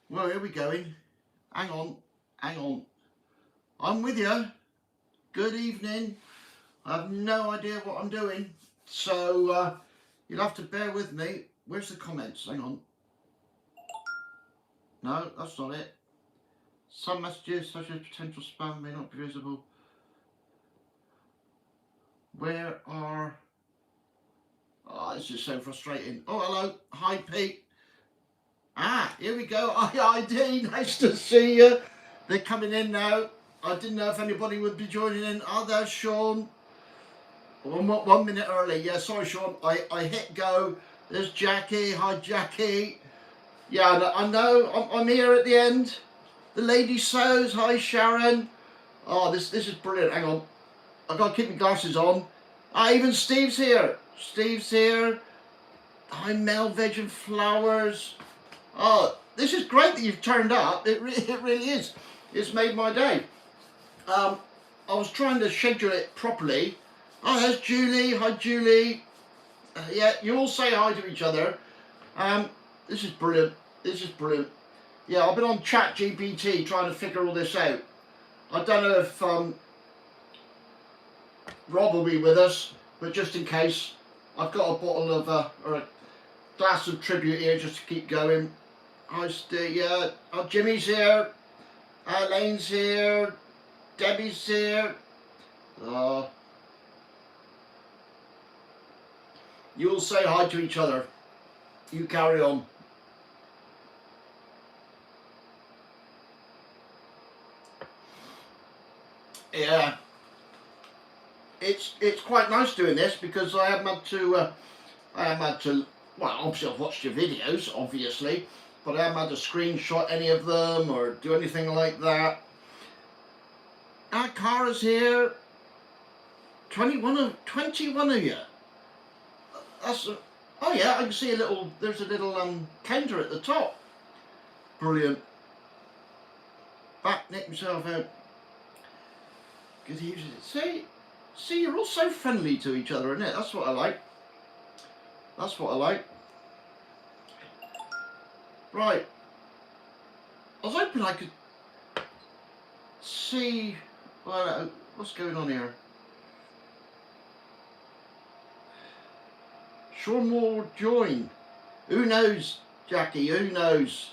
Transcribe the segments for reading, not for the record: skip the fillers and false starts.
Well, here we going. Hang on, hang on. I'm with you. Good evening. I have no idea what I'm doing, so you'll have to bear with me. Where's the comments? Hang on. No, that's not it. Some messages, such as potential spam, may not be visible. Where are... Oh, this is so frustrating. Oh, hello. Hi, Pete. Ah, here we go. Hi, ID. Nice to see you. They're coming in now. I didn't know if anybody would be joining in. Oh, there's Sean. 1 minute early. Yeah, sorry, Sean. I hit go. There's Jackie. Hi, Jackie. Yeah, I know. I'm here at the end. The lady sews. Hi, Sharon. Oh, this is brilliant. Hang on. I've got to keep my glasses on. Ah, even Steve's here. Steve's here. Hi, Mel, Veg and Flowers. Oh, this is great that you've turned up. It really is. It's made my day. I was trying to schedule it properly. Oh, there's Julie. Hi, Julie. Yeah, you all say hi to each other. This is brilliant. This is brilliant. Yeah, I've been on ChatGPT trying to figure all this out. I don't know if Rob will be with us, but just in case, I've got a bottle of or a glass of tribute here just to keep going. Hi, Steve. Yeah, oh, Jimmy's here. Elaine's here. Debbie's here. You all say hi to each other. You carry on. Yeah, it's quite nice doing this because I haven't had to. Well, obviously I've watched your videos, obviously, but I haven't had to screenshot any of them or do anything like that. Cara's here. 21 of you. That's oh yeah, I can see a little. There's a little counter at the top. Brilliant. Back, nick myself out. Good evening. See, you're all so friendly to each other, isn't it? That's what I like. That's what I like. Right. I was hoping I could see. Well, what's going on here? Sean Moore join. Who knows, Jackie? Who knows?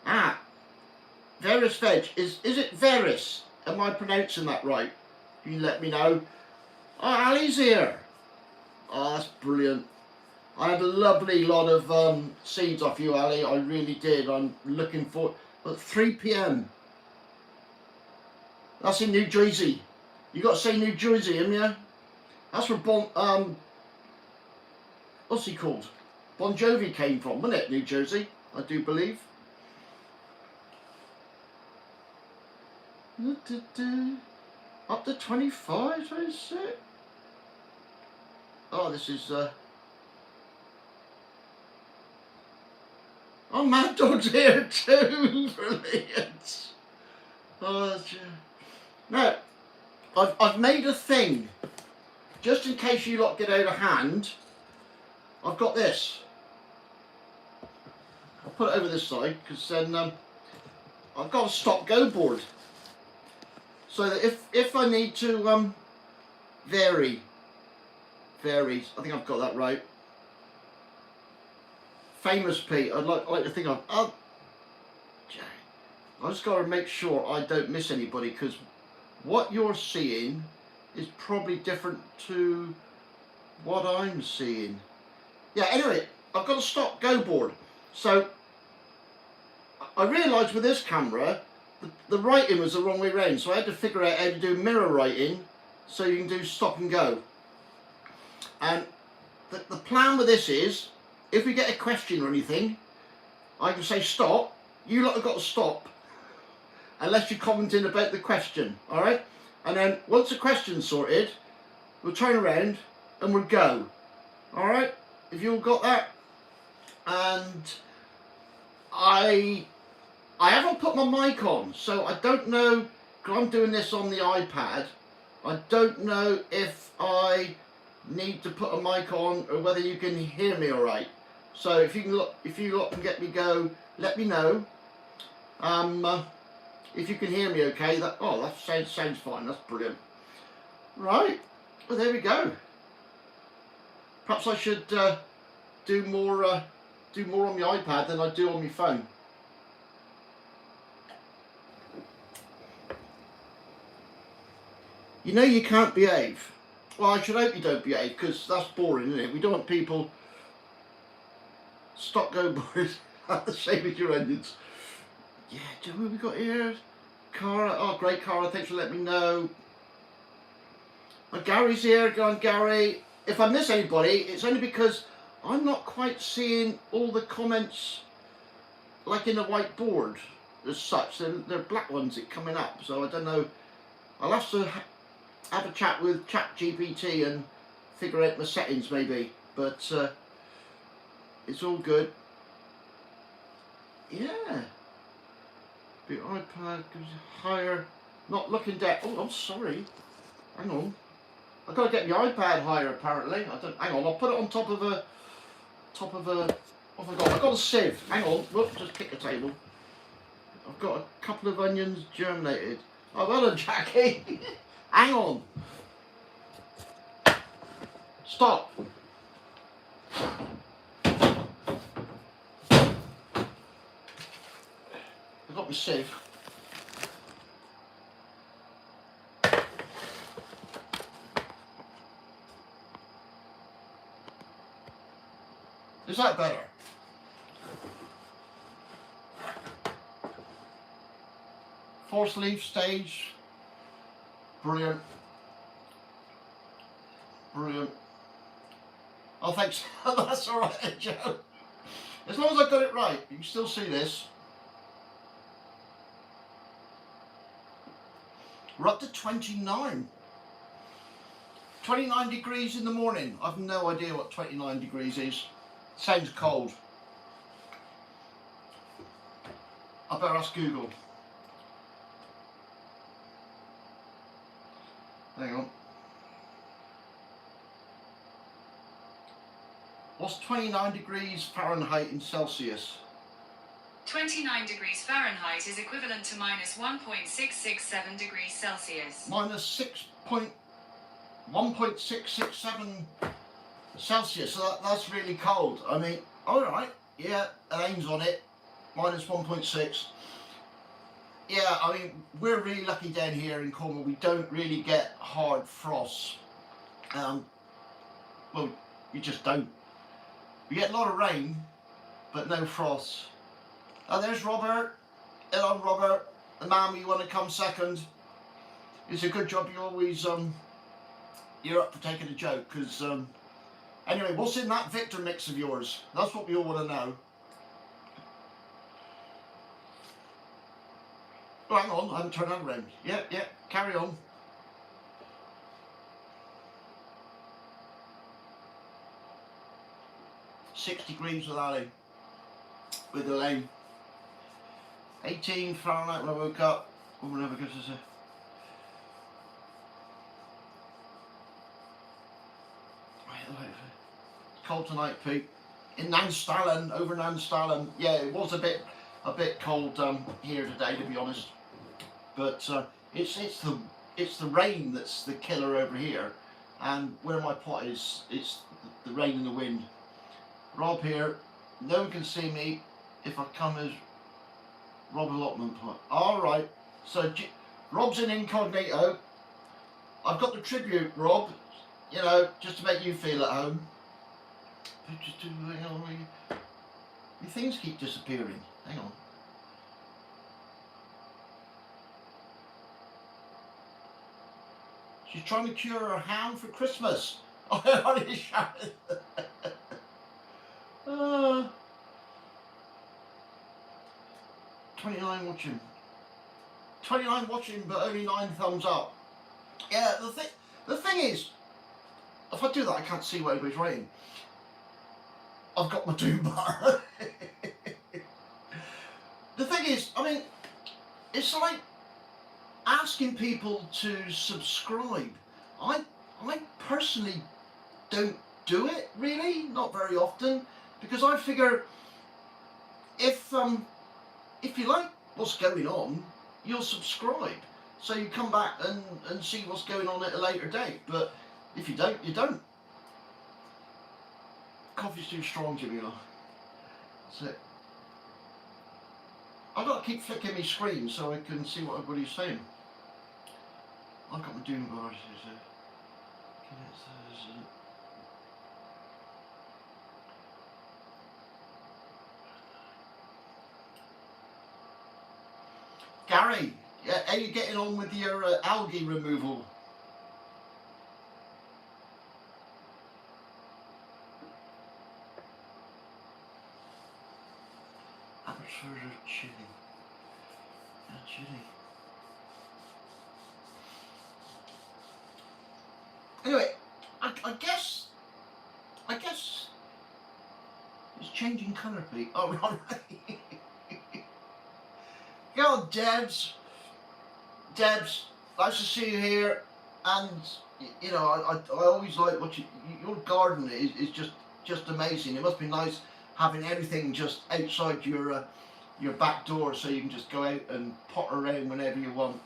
Ah, Veris Veg. Is it Veris? Am I pronouncing that right? Can you let me know? Oh, Ali's here. Oh, that's brilliant. I had a lovely lot of seeds off you, Ali. I really did. I'm looking forward. At 3 p.m. That's in New Jersey. You got to say New Jersey, haven't you? That's where what's he called? Bon Jovi came from, wasn't it? New Jersey, I do believe. Up to 25, 26. Oh, this is oh, Mad Dog's here too. Brilliant. Oh, no, I've made a thing just in case you lot get out of hand. I've got this. I'll put it over this side because then I've got a stop-go board, so that if I need to vary. I think I've got that right. Famous Pete. I'd like to think I just got to make sure I don't miss anybody because what you're seeing is probably different to what I'm seeing. Yeah, anyway, I've got a stop-go board. So I realised with this camera, the writing was the wrong way round. So I had to figure out how to do mirror writing so you can do stop and go. And the plan with this is, if we get a question or anything, I can say stop. You lot have got to stop unless you're commenting about the question, all right? And then once the question's sorted, we'll turn around and we'll go, all right? If you all got that. And I haven't put my mic on, so I don't know, because I'm doing this on the iPad, I don't know if I need to put a mic on or whether you can hear me all right. So if you lot can get me go, let me know. If you can hear me okay, that sounds fine. That's brilliant. Right, well there we go. Perhaps I should do more on the iPad than I do on my phone. You know you can't behave. Well, I should hope you don't behave, because that's boring, isn't it? We don't want people stop going bored. The same as your engines. Yeah, do you know who we got here? Cara. Oh, great, Cara. Thanks for letting me know. Oh, Gary's here. Go on, Gary. If I miss anybody, it's only because I'm not quite seeing all the comments like in the whiteboard as such. They're black ones that coming up, so I don't know. I'll have to have a chat with ChatGPT and figure out my settings maybe, but it's all good. Yeah. The iPad goes higher. Not looking down. Oh, I'm sorry. Hang on. I've got to get the iPad higher apparently. Hang on. I'll put it on top of a. What have I got? I've got a sieve. Hang on. Whoop, just kick the table. I've got a couple of onions germinated. Oh, well done, Jackie. Hang on. Stop. I've got my sieve. Is that better? Force leaf stage. Brilliant. Brilliant. Oh, thanks. That's all right, Joe. As long as I got it right, you can still see this. We're up to 29. 29 degrees in the morning. I've no idea what 29 degrees is. Sounds cold. I better ask Google. Hang on. What's 29 degrees Fahrenheit in Celsius? 29 degrees Fahrenheit is equivalent to minus 1.667 degrees Celsius. Minus 1.667 Celsius, so that's really cold. I mean, alright, yeah, it aims on it, minus 1.6. Yeah, I mean, we're really lucky down here in Cornwall. We don't really get hard frosts. Well, you just don't. We get a lot of rain, but no frosts. Oh, there's Robert. Hello, Robert. The man, you want to come second? It's a good job you always, you're up for taking a joke, because, anyway, what's in that Victor mix of yours? That's what we all want to know. Oh, hang on, I haven't turned that around. Yeah, carry on. "6 degrees with Ali, with Elaine. 18 Fahrenheit when I woke up. Oh, whatever gives us a. It's cold tonight, Pete. In Nanstallen, over Nanstallen. Yeah, it was a bit cold here today, to be honest. But it's the rain that's the killer over here, and where my pot is, it's the rain and the wind. Rob here. No one can see me if I come as Rob Allotment Pot. All right. So Rob's in incognito. I've got the tribute, Rob. You know, just to make you feel at home. Your things keep disappearing. Hang on. She's trying to cure her hand for Christmas. Oh, 29 watching. 29 watching, but only 9 thumbs up. Yeah, the thing is, if I do that, I can't see what everybody's writing. I've got my doom bar. The thing is, I mean, it's like asking people to subscribe. I personally don't do it, really, not very often. because I figure if you like what's going on, you'll subscribe, so you come back and see what's going on at a later date. But if you don't, you don't. Coffee's too strong, Jimmy. That's it. I've got to keep flicking my screen so I can see what everybody's saying. I've got my doom bars here, so. Gary, yeah, how are you getting on with your algae removal? Amateur chili. Chili. Anyway, I guess it's changing colour, Pete. Oh, right. Go on, Debs. Debs, nice to see you here. And you know, I always like what your garden is just amazing. It must be nice having everything just outside your back door, so you can just go out and potter around whenever you want.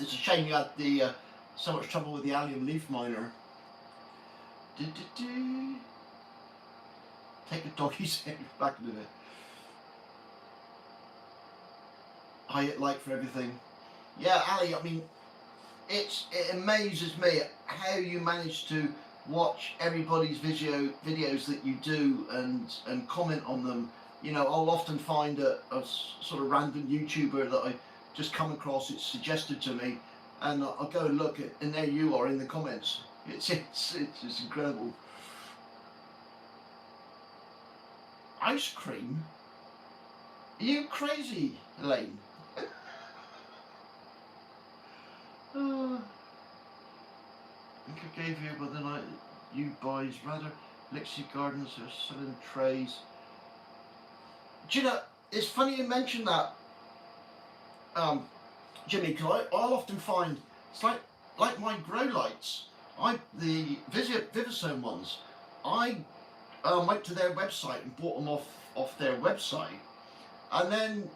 It's a shame you had the so much trouble with the allium leaf miner. Take the doggies back into it. I hit like for everything. Yeah, Ali, I mean, it amazes me how you manage to watch everybody's videos that you do and comment on them. You know, I'll often find a sort of random YouTuber that I just come across, it's suggested to me, and I'll go and look at, and there you are in the comments. It's incredible. Ice cream? Are you crazy, Elaine? I think I gave you, but then you buys rather Lixie Gardens are selling trays. Do you know, it's funny you mention that, Jimmy, because I'll often find it's like my grow lights. The Vivasome ones, I went to their website and bought them off their website, and then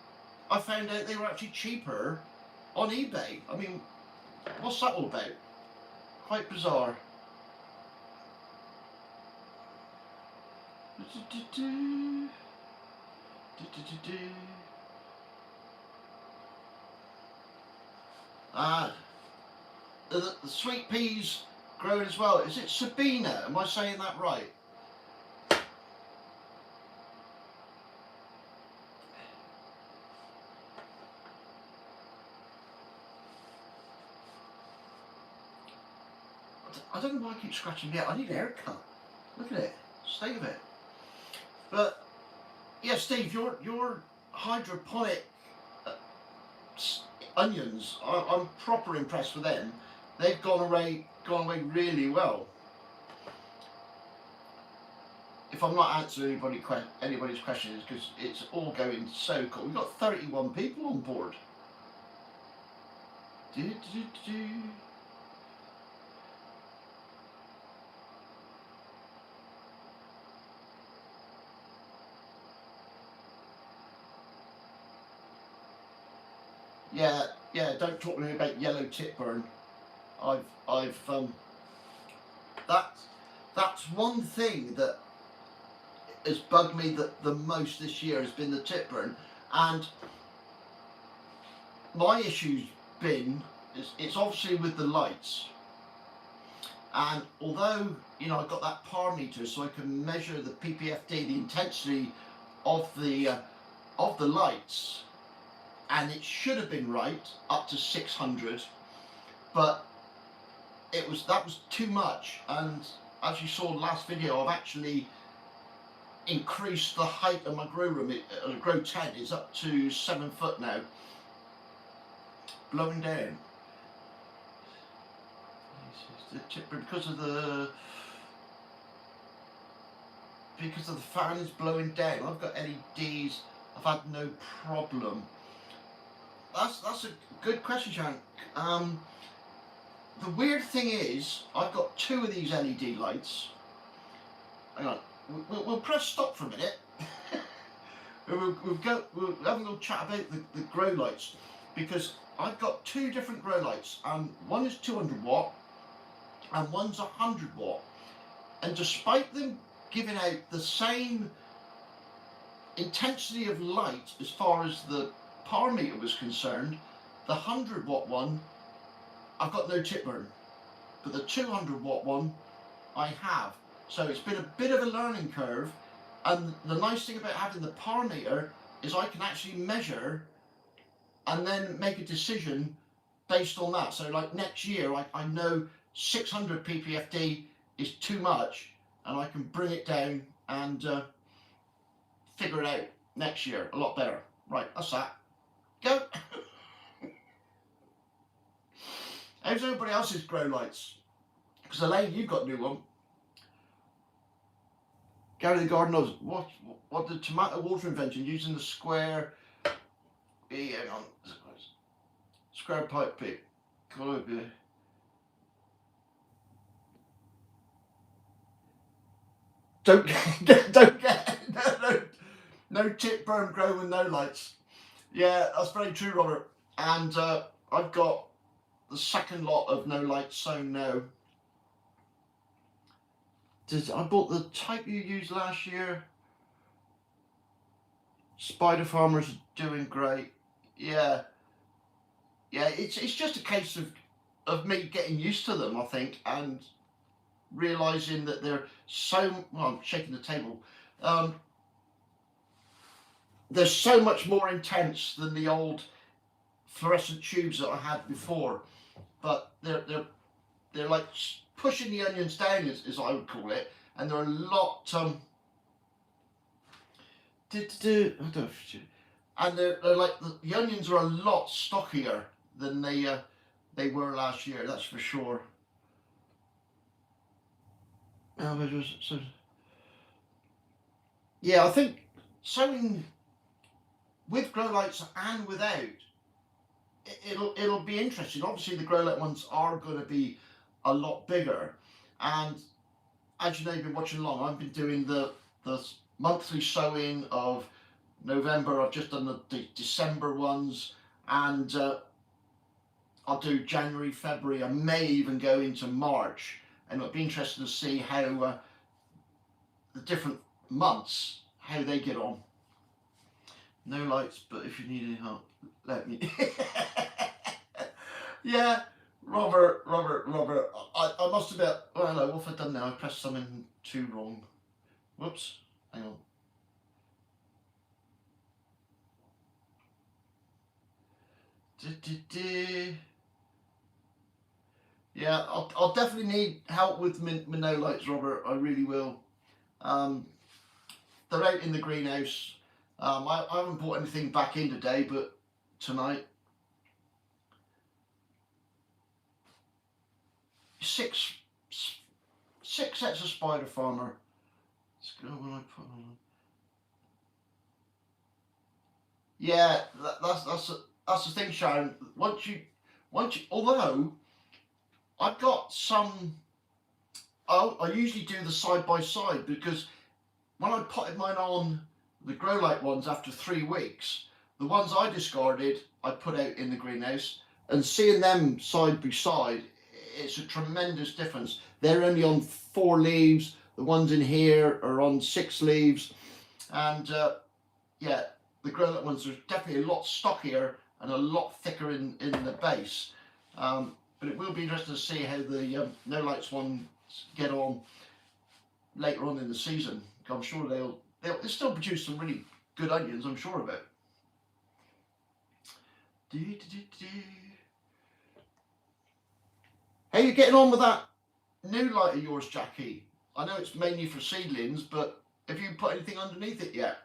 I found out they were actually cheaper on eBay. I mean, what's that all about? Quite bizarre. The sweet peas growing as well. Is it Sabina? Am I saying that right? I don't know why I keep scratching me out. I need a haircut. Look at it. State of it. But yeah, Steve, your hydroponic onions, I'm proper impressed with them. They've gone away really well. If I'm not answering anybody's questions, because it's all going so cool. We've got 31 people on board. Yeah, don't talk to me about yellow tipburn. That's one thing that has bugged me the most this year has been the tipburn, and my issue's been it's obviously with the lights. And although, you know, I've got that PAR meter so I can measure the PPFD, the intensity of the lights, and it should have been right up to 600, but that was too much. And as you saw in the last video, I've actually increased the height of my grow room. The grow tent is up to 7 foot now. Blowing down. Because of the fan is blowing down. I've got LEDs. I've had no problem. That's a good question, Shank. The weird thing is, I've got 2 of these LED lights. Hang on. we'll press stop for a minute. We'll have a little chat about the grow lights, because I've got two different grow lights, and one is 200 watt and one's 100 watt. And despite them giving out the same intensity of light as far as the power meter was concerned, the 100 watt one, I've got no tip burn, but the 200 watt one I have. So it's been a bit of a learning curve, and the nice thing about having the power meter is I can actually measure and then make a decision based on that. So like next year, I know 600 ppfd is too much, and I can bring it down and figure it out next year a lot better. Right, that's that. Go. How's everybody else's grow lights? Because Elaine, you've got a new one. Gary the Garden knows what the tomato water invention using the square. Hang on, square pipe pick. Don't get no tip burn grow with no lights. Yeah, that's very true, Robert. And I've got the second lot of no lights sown now. I bought the type you used last year. Spider Farmer's doing great. Yeah, it's just a case of me getting used to them, I think, and realizing that they're so. Well, I'm shaking the table. They're so much more intense than the old fluorescent tubes that I had before, but they're like pushing the onions down, as I would call it, and they're a lot and they're like the onions are a lot stockier than they were last year, that's for sure. Yeah, I think sowing with grow lights and without, it'll be interesting. Obviously, the grow light ones are going to be a lot bigger, and as you know, you've been watching along, I've been doing the monthly sowing of November. I've just done the December ones, and I'll do January, February. I may even go into March, and it'll be interesting to see how the different months, how they get on. No lights, but if you need any help, let me. Yeah, Robert, I must admit, oh hello, what have I done now? I pressed something too wrong. Whoops, hang on. Yeah, I'll definitely need help with my no lights, Robert, I really will. They're out in the greenhouse. I haven't brought anything back in today, but tonight. Six sets of Spider Farmer. Let's go when I put on. Yeah, that's the thing, Sharon. Once you, although I've got some. I usually do the side by side, because when I potted mine on the grow light ones after 3 weeks, the ones I discarded I put out in the greenhouse, and seeing them side by side, it's a tremendous difference. They're only on 4 leaves. The ones in here are on 6 leaves, and yeah, the grow light ones are definitely a lot stockier and a lot thicker in the base. But it will be interesting to see how the no lights ones get on later on in the season. I'm sure they'll still produce some really good onions, I'm sure of it. How are you getting on with that new light of yours, Jackie? I know it's mainly for seedlings, but have you put anything underneath it yet?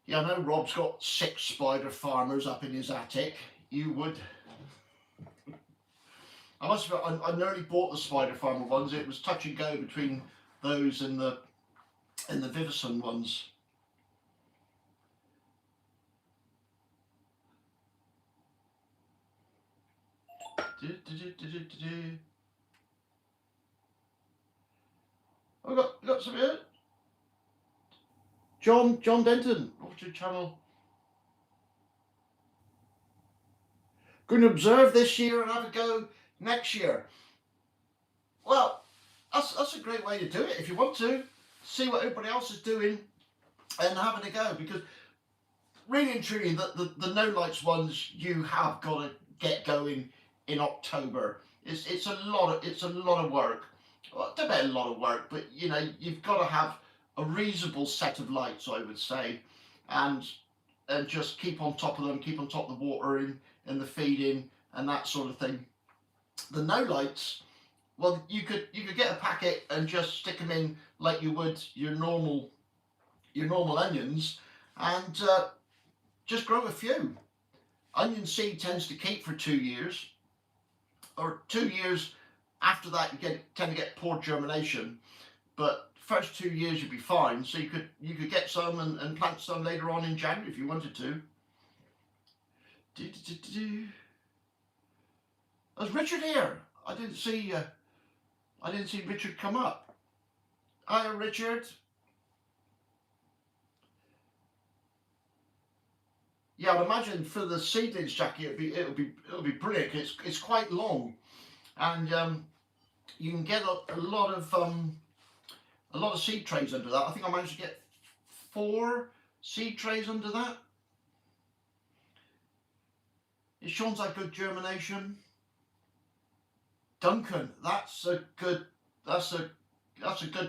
Yeah, I know Rob's got 6 Spider Farmers up in his attic. You would. I must admit, I nearly bought the Spider Farmer ones. It was touch and go between those and the Vivison ones. I got some here. John Denton, Orchard Channel. Going to observe this year and have a go next year. Well, that's a great way to do it. If you want to see what everybody else is doing and having a go, because really and truly, the no lights ones you have got to get going in October. It's a lot of work. Well, I don't know, a lot of work, but you know, you've got to have a reasonable set of lights, I would say, and just keep on top of them, keep on top of the watering and the feeding and that sort of thing. The no lights, well, you could get a packet and just stick them in like you would your normal onions, and just grow a few. Onion seed tends to keep for 2 years, or 2 years after that you tend to get poor germination, but first 2 years you'd be fine. So you could get some and plant some later on in January if you wanted to. There's Richard here. I didn't see Richard come up. Hi, Richard. Yeah, I'd imagine for the seedlings, Jackie, it'll be brilliant. It's quite long, and you can get a lot of seed trays under that. I think I managed to get 4 seed trays under that. It shows like good germination. Duncan, that's a good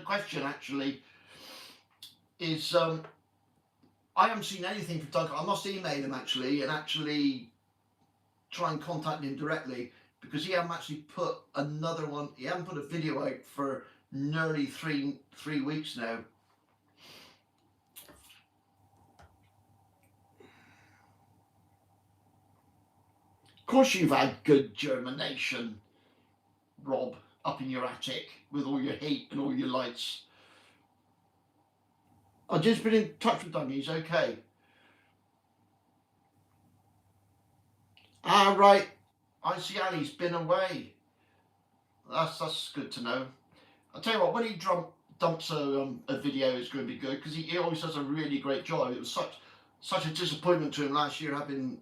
question actually. I haven't seen anything from Duncan. I must email him actually and try and contact him directly, because he hasn't actually put another one. He hasn't put a video out for nearly three weeks now. Of course you've had good germination, Rob, up in your attic with all your heat and all your lights. I've just been in touch with Doug, he's okay. Ah, right, I see Ali's been away. That's good to know. I'll tell you what, when he dumps a video, it's going to be good, because he always does a really great job. It was such a disappointment to him last year having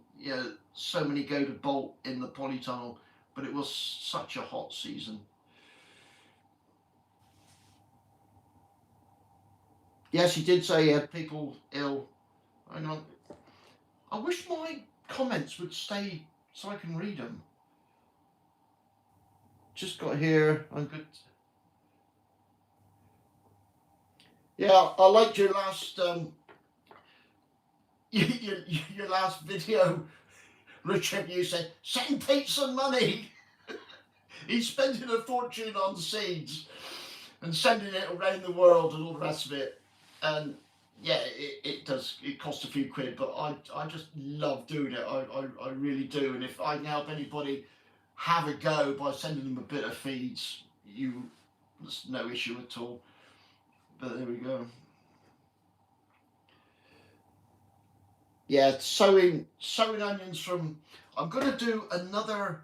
so many go to bolt in the polytunnel, but it was such a hot season. Yes, he did say he had people ill. Hang on. I wish my comments would stay so I can read them. Just got here. I'm good. Yeah, I liked your last your last video, Richard. You said send Pete some money. He's spending a fortune on seeds and sending it around the world and all the rest of it. And yeah, it costs a few quid, but I just love doing it. I really do. And if I can help anybody have a go by sending them a bit of feeds, there's no issue at all. But there we go. Yeah, sowing onions from. I'm going to do another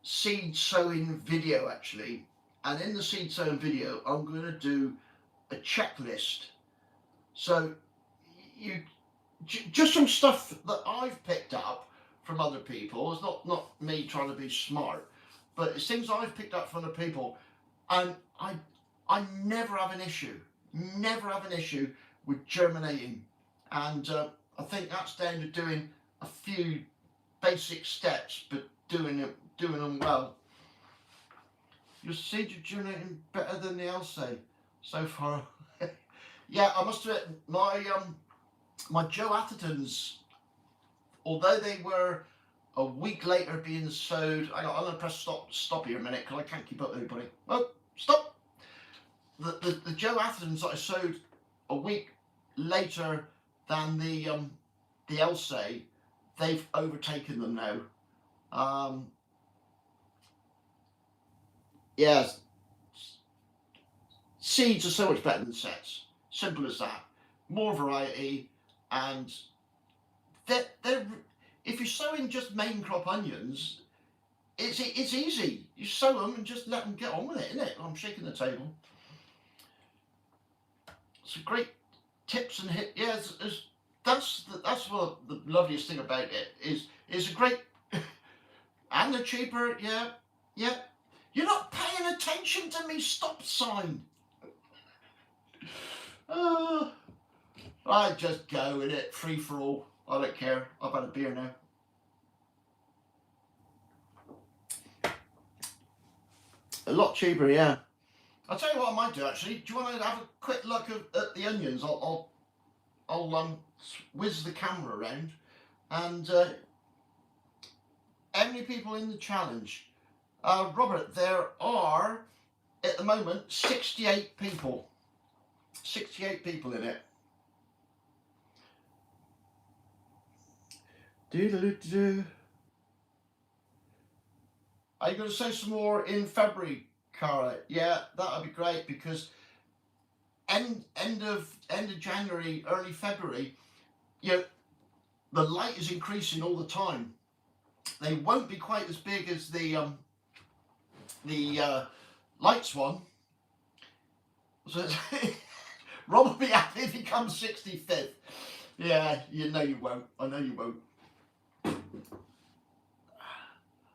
seed sowing video actually, and in the seed sowing video I'm going to do a checklist. So just some stuff that I've picked up from other people. It's not me trying to be smart, but it's things I've picked up from other people, and I never have an issue with germinating, and I think that's down to doing a few basic steps, but doing them well. Your seeds are germinating better than the Elsay so far. Yeah, I must admit, my Joe Athertons, although they were a week later being sowed. I'm going to press stop here a minute because I can't keep up with everybody. Oh, stop! The Joe Athertons that I sowed a week later than the Elsay, they've overtaken them now. Yeah, seeds are so much better than sets. Simple as that. More variety, and they're if you're sowing just main crop onions, it's easy. You sow them and just let them get on with it, isn't it? I'm shaking the table. Some great tips and hit. Yeah, that's what the loveliest thing about it is. It's a great and they're cheaper. Yeah, yeah. You're not paying attention to me. Stop sign. I just go with it, free for all. I don't care. I've had a beer now. A lot cheaper, yeah. I'll tell you what I might do actually. Do you want to have a quick look at the onions? I'll whiz the camera around, and how many people in the challenge? Robert, there are at the moment 68 people. 68 people in it. Do. Are you going to say some more in February, Cara? Yeah, that would be great, because end of January, early February, you know, the light is increasing all the time. They won't be quite as big as the lights one. So Rob will be happy if he comes 65th. Yeah, you know you won't. I know you won't.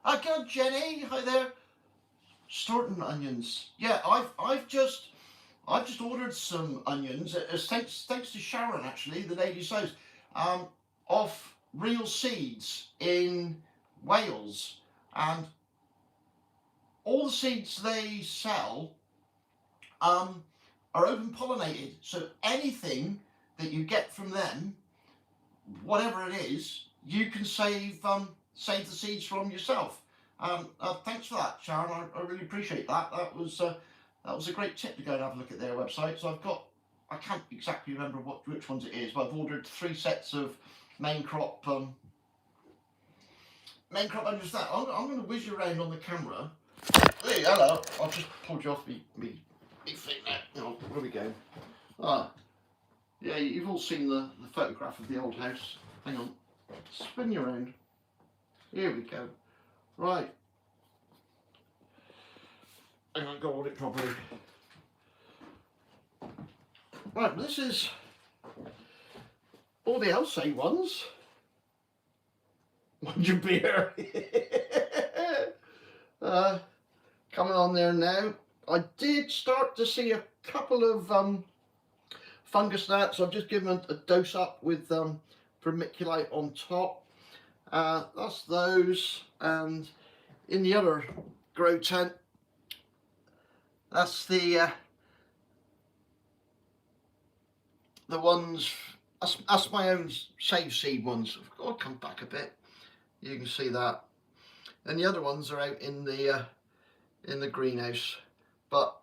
Okay, Jenny, hi there. Staunton onions. Yeah, I've just ordered some onions. Thanks to Sharon, actually, the lady sows, off Real Seeds in Wales, and all the seeds they sell are open pollinated. So anything that you get from them, whatever it is, you can save the seeds from yourself. Thanks for that, Sharon. I really appreciate that. That was a great tip to go and have a look at their website. So I can't exactly remember which ones it is, but I've ordered 3 sets of main crop onions. That I'm going to whiz you around on the camera. Hey, hello. I've just pulled you off me thing there. Oh, where we go? Ah, yeah. You've all seen the photograph of the old house. Hang on. Spin you around. Here we go. Right. I'm going to go hold it properly. Right, this is all the Elsay ones. Want your beer? Coming on there now. I did start to see a couple of fungus gnats. I've just given a dose up with vermiculite on top. That's those, and in the other grow tent, that's the ones. That's my own save seed ones. I'll come back a bit. You can see that, and the other ones are out in the greenhouse, but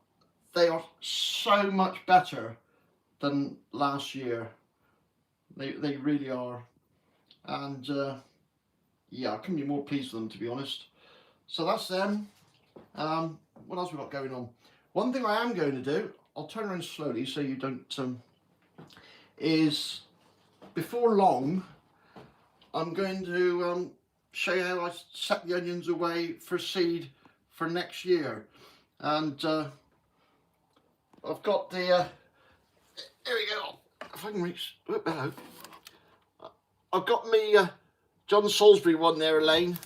they are so much better than last year. They really are, and yeah, I couldn't be more pleased with them, to be honest. So that's them. What else we got going on? One thing I am going to do, I'll turn around slowly so you don't, is before long, I'm going to show you how I set the onions away for seed for next year. And I've got the, here we go, if I can reach, hello. I've got me John Salisbury one there, Elaine.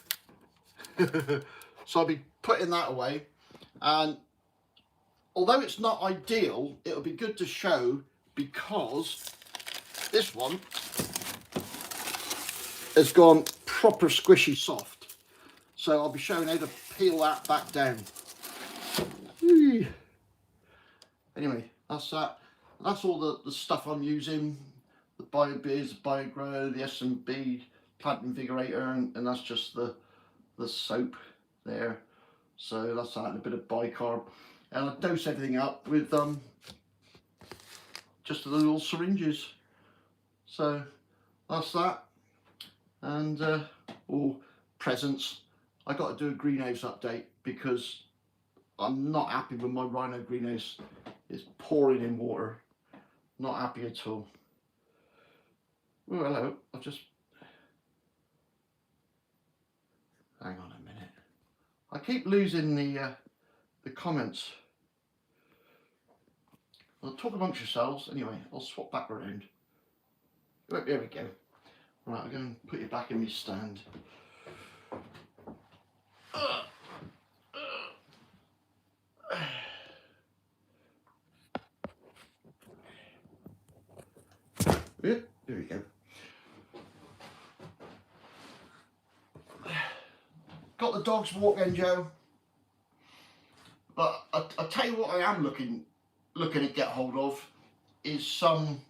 So I'll be putting that away, and although it's not ideal, it'll be good to show, because this one has gone proper squishy soft. So I'll be showing how to peel that back down. Whee. Anyway, that's that. That's all the stuff I'm using. The BioBiz, the BioGrow, the S&B Plant Invigorator, and that's just the soap there. So that's that, and a bit of bicarb. And I dose everything up with just the little syringes. So that's that. And all presents. I got to do a greenhouse update because I'm not happy with my rhino greenhouse. It's pouring in water. Not happy at all. Oh, hello. I've just... Hang on a minute. I keep losing the comments. Well, talk amongst yourselves. Anyway, I'll swap back around. Oh, there we go. Right, I'm going to put you back in my stand. Yeah, there we go. Got the dogs walking, Joe. But I tell you what, I am looking to get hold of is some.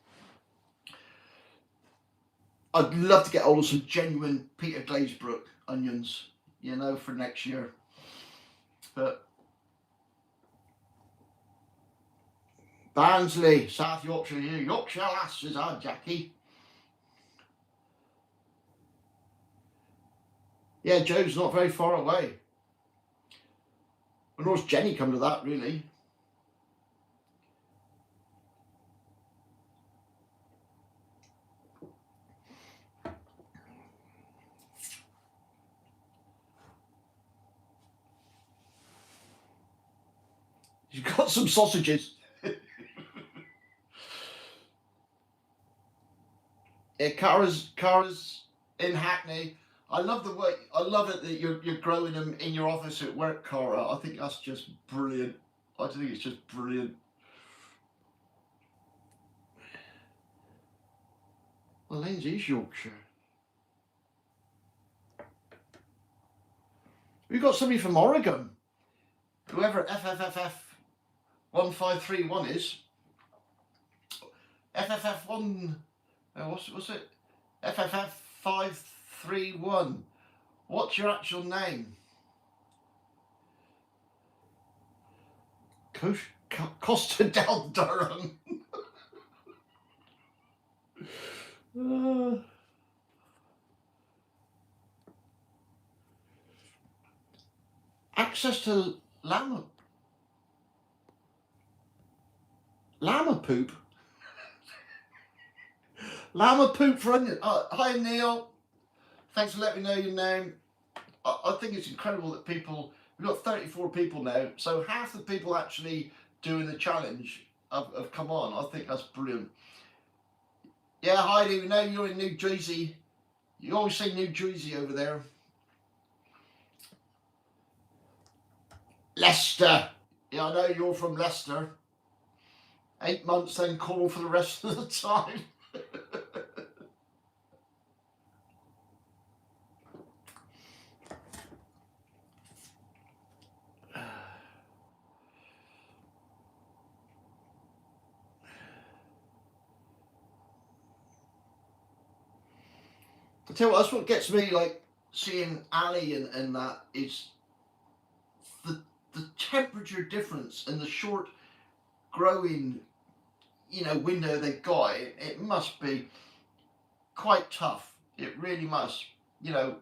I'd love to get hold of some genuine Peter Glazebrook onions, you know, for next year. But Barnsley, South Yorkshire, Yorkshire lasses are Jackie. Yeah, Joe's not very far away. And what's Jenny come to that, really? You've got some sausages. Yeah, Cara's in Hackney. I love the way. I love it that you're growing them in your office at work, Cara. I think that's just brilliant. I think it's just brilliant. Well, Lindsay's Yorkshire. We've got somebody from Oregon. Whoever FFFF 1531 is. FFF1. What's it? FFF 531. What's your actual name? Costa del Durham. Access to llama poop. Llama poop for onion. Hi Neil. Thanks for letting me know your name. I think it's incredible that we've got 34 people now, so half the people actually doing the challenge have come on. I think that's brilliant. Yeah, Heidi, we know you're in New Jersey. You always say New Jersey over there. Leicester. Yeah, I know you're from Leicester. 8 months, then call for the rest of the time. I tell you what, that's what gets me, like, seeing Ali and that is the temperature difference and the short growing, you know, window they've got. It must be quite tough. It really must. You know,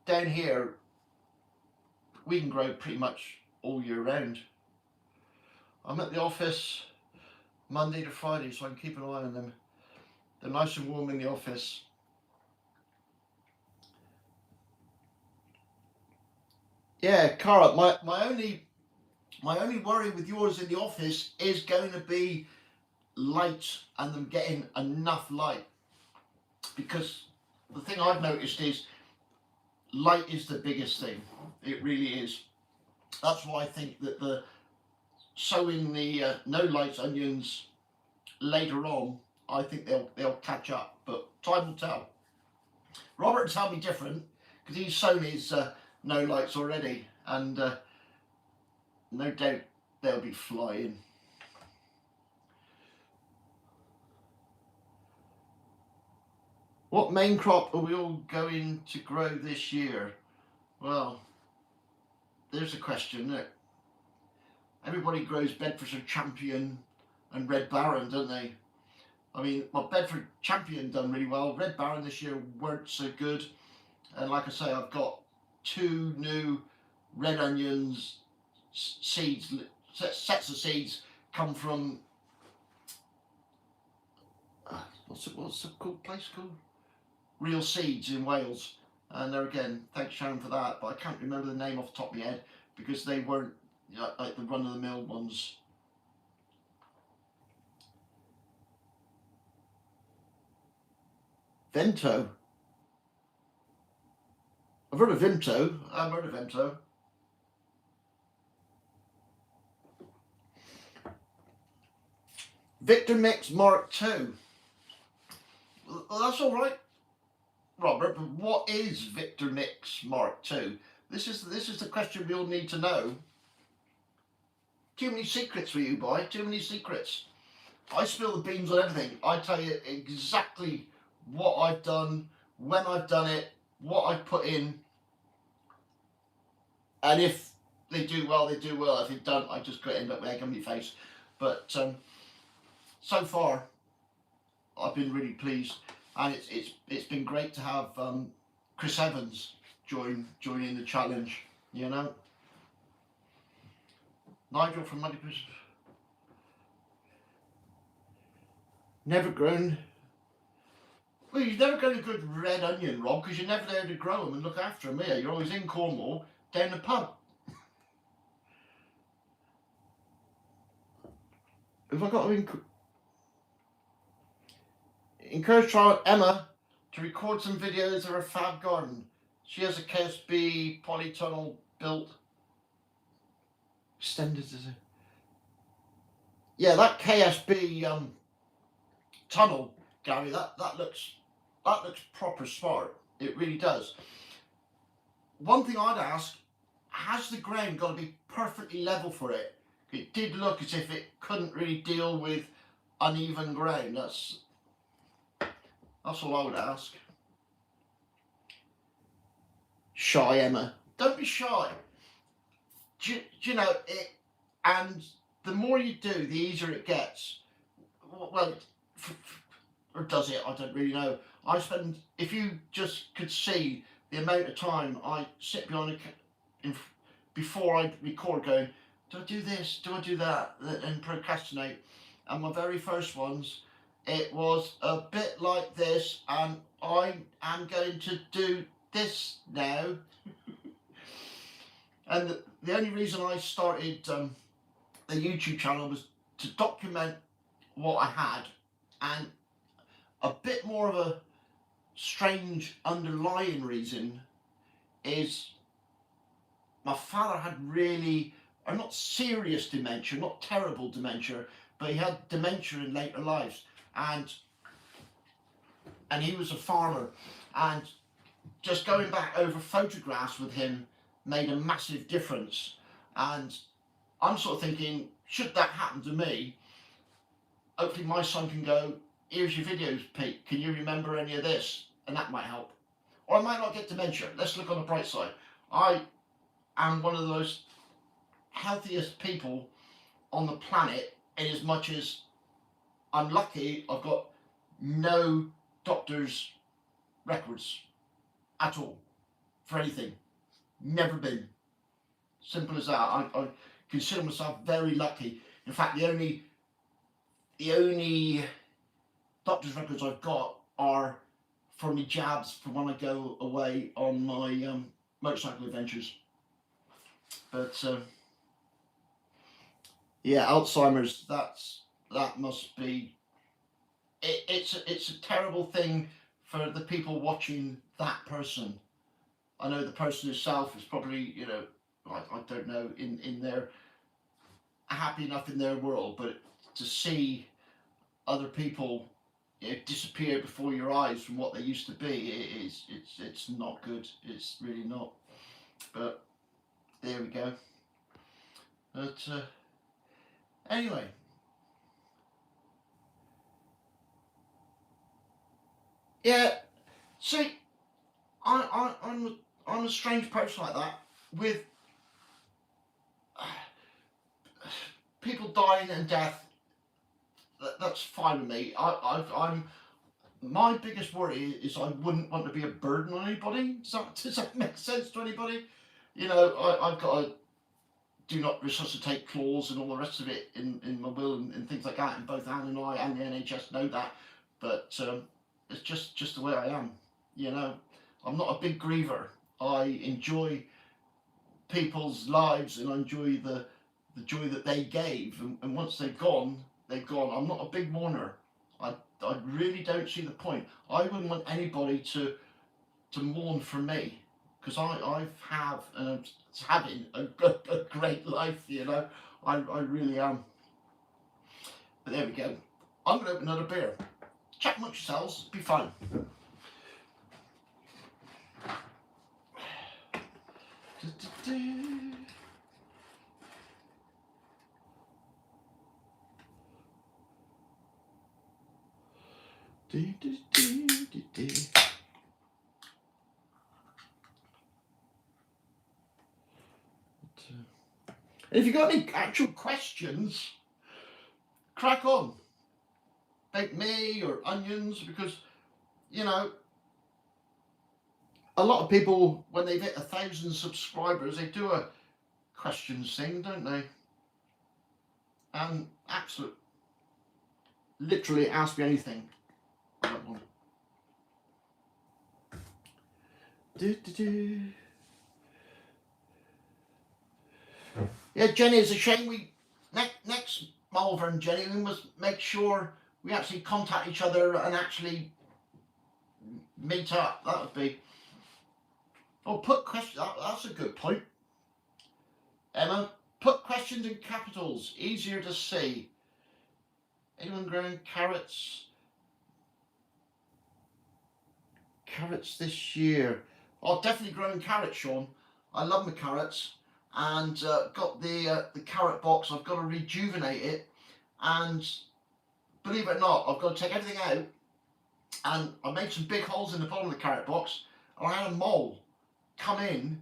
down here, we can grow pretty much all year round. I'm at the office Monday to Friday, so I can keep an eye on them. They're nice and warm in the office. Yeah, Cara, my only worry with yours in the office is going to be light and them getting enough light, because the thing I've noticed is light is the biggest thing. It really is. That's why I think that the sowing the no light onions later on, I think they'll catch up, but time will tell. Robert will tell me different because he's sown his no lights already, and no doubt they'll be flying. What main crop are we all going to grow this year? Well, there's a question, isn't it? Everybody grows Bedfordshire Champion and Red Baron, don't they? I mean, my Bedford Champion done really well. Red Baron this year weren't so good. And like I say, I've got 2 new red onions seeds, sets of seeds come from what's the called place called? Real Seeds in Wales. And there again, thanks Sharon for that, but I can't remember the name off the top of my head because they weren't, you know, like the run-of-the-mill ones. Vimto. I've heard of Vimto. I've heard of Vimto. Victor Mix Mark II. Well, that's all right, Robert. But what is Victor Mix Mark II? This is the question we all need to know. Too many secrets for you, boy. Too many secrets. I spill the beans on everything. I tell you exactly what I've done, when I've done it, what I've put in, and if they do well, they do well. If they don't, I just end up with egg on my face. But so far, I've been really pleased, and it's been great to have Chris Evans join in the challenge. You know, Nigel from Money Business. Never grown. Well, you've never grown a good red onion, Rob, because you're never there to grow them and look after them here. You're always in Cornwall, down the pub. Have I got to encourage Emma to record some videos of her fab garden? She has a KSB polytunnel built. Extended as a... Yeah, that KSB tunnel, Gary, that looks proper smart. It really does. One thing I'd ask, has the ground got to be perfectly level for it? It did look as if it couldn't really deal with uneven ground. That's all I would ask. Shy Emma. Don't be shy. Do you know it? And the more you do, the easier it gets. Well, or does it? I don't really know. I spend, if you just could see the amount of time I sit behind before I record going, do I do this? Do I do that? And procrastinate. And my very first ones, it was a bit like this, and I am going to do this now. And the only reason I started the YouTube channel was to document what I had, and a bit more of a strange underlying reason is my father had really, or not serious dementia, not terrible dementia, but he had dementia in later lives, and he was a farmer, and just going back over photographs with him made a massive difference. And I'm sort of thinking, should that happen to me, hopefully my son can go, here's your videos, Pete, can you remember any of this? And that might help. Or I might not get dementia. Let's look on the bright side. I am one of the most healthiest people on the planet, in as much as I'm lucky I've got no doctor's records at all for anything. Never been. Simple as that. I consider myself very lucky. In fact, the only doctor's records I've got are for me jabs for when I go away on my motorcycle adventures. But yeah, Alzheimer's. That must be. It's a terrible thing for the people watching that person. I know the person itself is probably, you know, I don't know, in their happy enough in their world, but to see other people, you know, disappear before your eyes from what they used to be, it's not good. It's really not. But there we go. But anyway, yeah. See, I'm a strange person like that, with people dying and death. That's fine with me. I'm my biggest worry is I wouldn't want to be a burden on anybody. Does that make sense to anybody? You know, I've got a do not resuscitate clause and all the rest of it in my will and things like that, and both Anne and I and the NHS know that, but it's just the way I am. You know, I'm not a big griever. I enjoy people's lives and I enjoy the joy that they gave, and once they've gone, they've gone. I'm not a big mourner. I really don't see the point. I wouldn't want anybody to mourn for me, because I have and I'm having a great life, you know. I really am. But there we go. I'm going to open another beer. Chat amongst yourselves, be fine. And if you've got any actual questions, crack on. Make me or onions, because, you know, a lot of people, when they've hit 1,000 subscribers, they do a questions thing, don't they? And absolutely, literally ask me anything. Yeah, Jenny, it's a shame we next Malvern, Jenny, we must make sure we actually contact each other and actually meet up. That would be. Oh, put questions. That's a good point, Emma. Put questions in capitals, easier to see. Anyone growing carrots? Carrots this year? Oh, definitely growing carrots, Sean. I love my carrots, and got the carrot box. I've got to rejuvenate it, and believe it or not, I've got to take everything out, and I made some big holes in the bottom of the carrot box, and I had a mole come in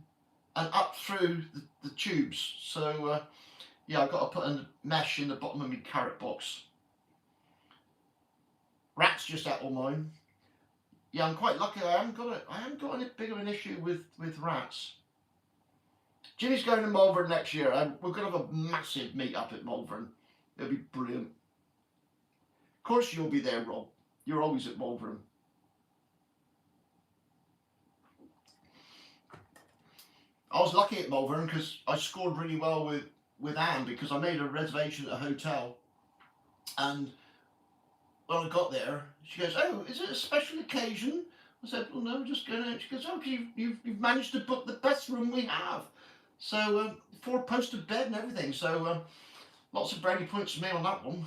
and up through the tubes. So yeah, I've got to put a mesh in the bottom of my carrot box. Rats just ate all mine. Yeah, I'm quite lucky. I haven't got a big of an issue with rats. Jimmy's going to Malvern next year, and we're going to have a massive meet up at Malvern. It'll be brilliant. Of course you'll be there, Rob. You're always at Malvern. I was lucky at Malvern because I scored really well with Anne, because I made a reservation at a hotel, and when I got there, she goes, "Oh, is it a special occasion?" I said, "Well, no, just going out." She goes, "Oh, you've managed to book the best room we have." So 4-poster bed and everything. So lots of brownie points for me on that one.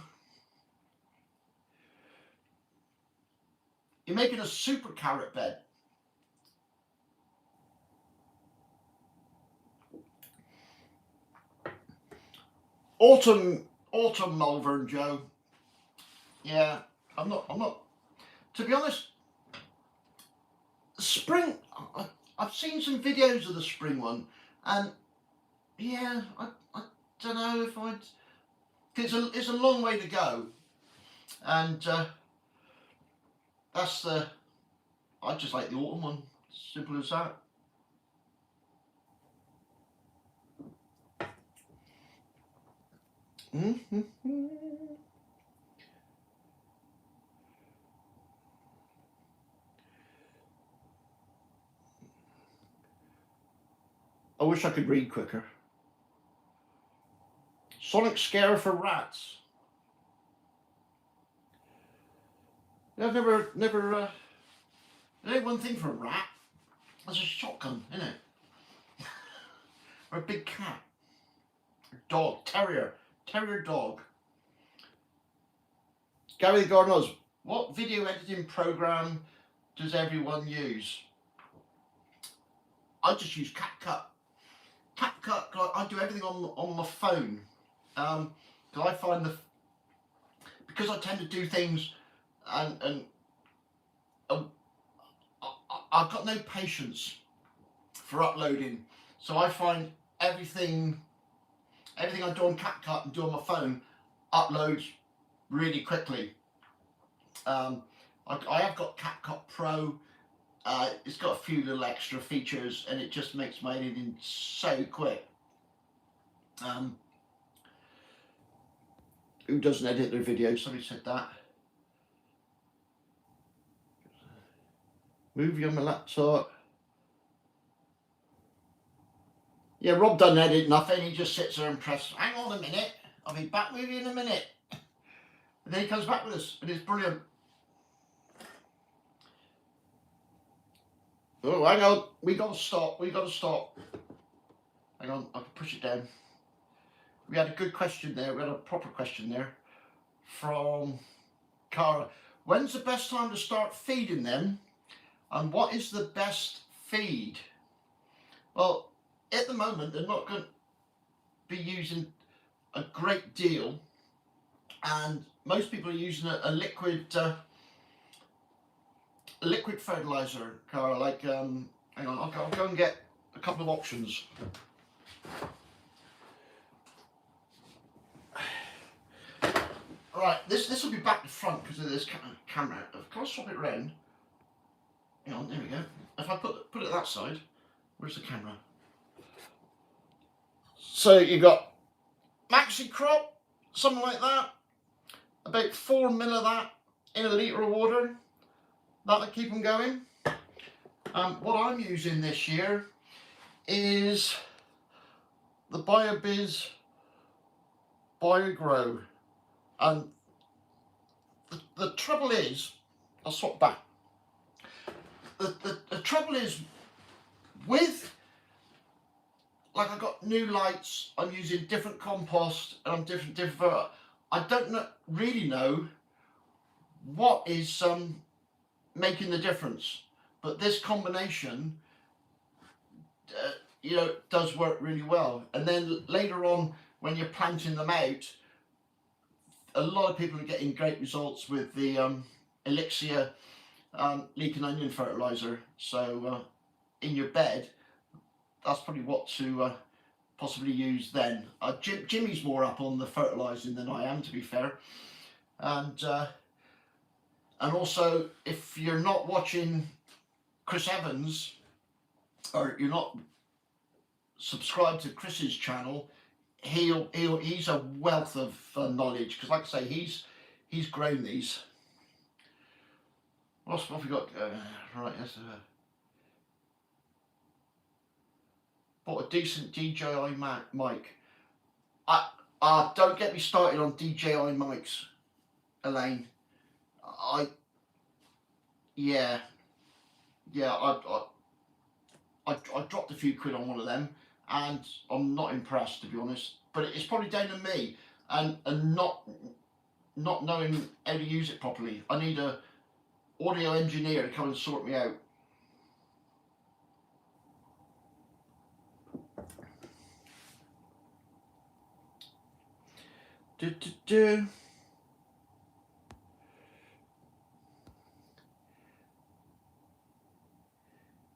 You're making a super carrot bed. Autumn Malvern, Joe. Yeah, I'm not. To be honest, spring. I've seen some videos of the spring one, and yeah, I don't know if I'd. It's a long way to go, and that's the. I just like the autumn one. Simple as that. I wish I could read quicker. Sonic scare for rats. I've never. There's only one thing for a rat. There's a shotgun, isn't it? Or a big cat. A dog, terrier dog. Gary the Garden knows. What video editing program does everyone use? I just use CapCut. CapCut, I do everything on my phone. Because I find because I tend to do things and I've got no patience for uploading, so I find everything I do on CapCut and do on my phone uploads really quickly. I have got CapCut Pro. It's got a few little extra features, and it just makes my editing so quick. Who doesn't edit their videos? Somebody said that. Movie on my laptop. Yeah, Rob doesn't edit nothing. He just sits there and presses, hang on a minute, I'll be back with you in a minute. And then he comes back with us, and it's brilliant. Oh, hang on, we got to stop. Hang on, I can push it down. We had a good question there. We had a proper question there from Cara. When's the best time to start feeding them? And what is the best feed? Well, at the moment, they're not going to be using a great deal. And most people are using a liquid fertilizer, Cara. Like, hang on, I'll go and get a couple of options. Right, this will be back to front because of this camera. Can I swap it round? Hang on, there we go. If I put it that side, where's the camera? So you got Maxi Crop, something like that. About 4 ml of that in a litre of water. That'll keep them going. What I'm using this year is the BioBizz BioGrow. And the trouble is, I'll swap back. The trouble is with, like, I've got new lights, I'm using different compost, and I'm different. I don't really know what is making the difference, but this combination, you know, does work really well. And then later on, when you're planting them out, a lot of people are getting great results with the Elixir leek and onion fertilizer. So in your bed, that's probably what to possibly use then. Jimmy's more up on the fertilizing than I am, to be fair. And also, if you're not watching Chris Evans, or you're not subscribed to Chris's channel, he's a wealth of knowledge, because, like I say, he's grown these. What have we got? Right, yes. Bought a decent DJI mic. Don't get me started on DJI mics, Elaine. I dropped a few quid on one of them, and I'm not impressed, to be honest. But it's probably down to me and not knowing how to use it properly. I need a audio engineer to come and sort me out.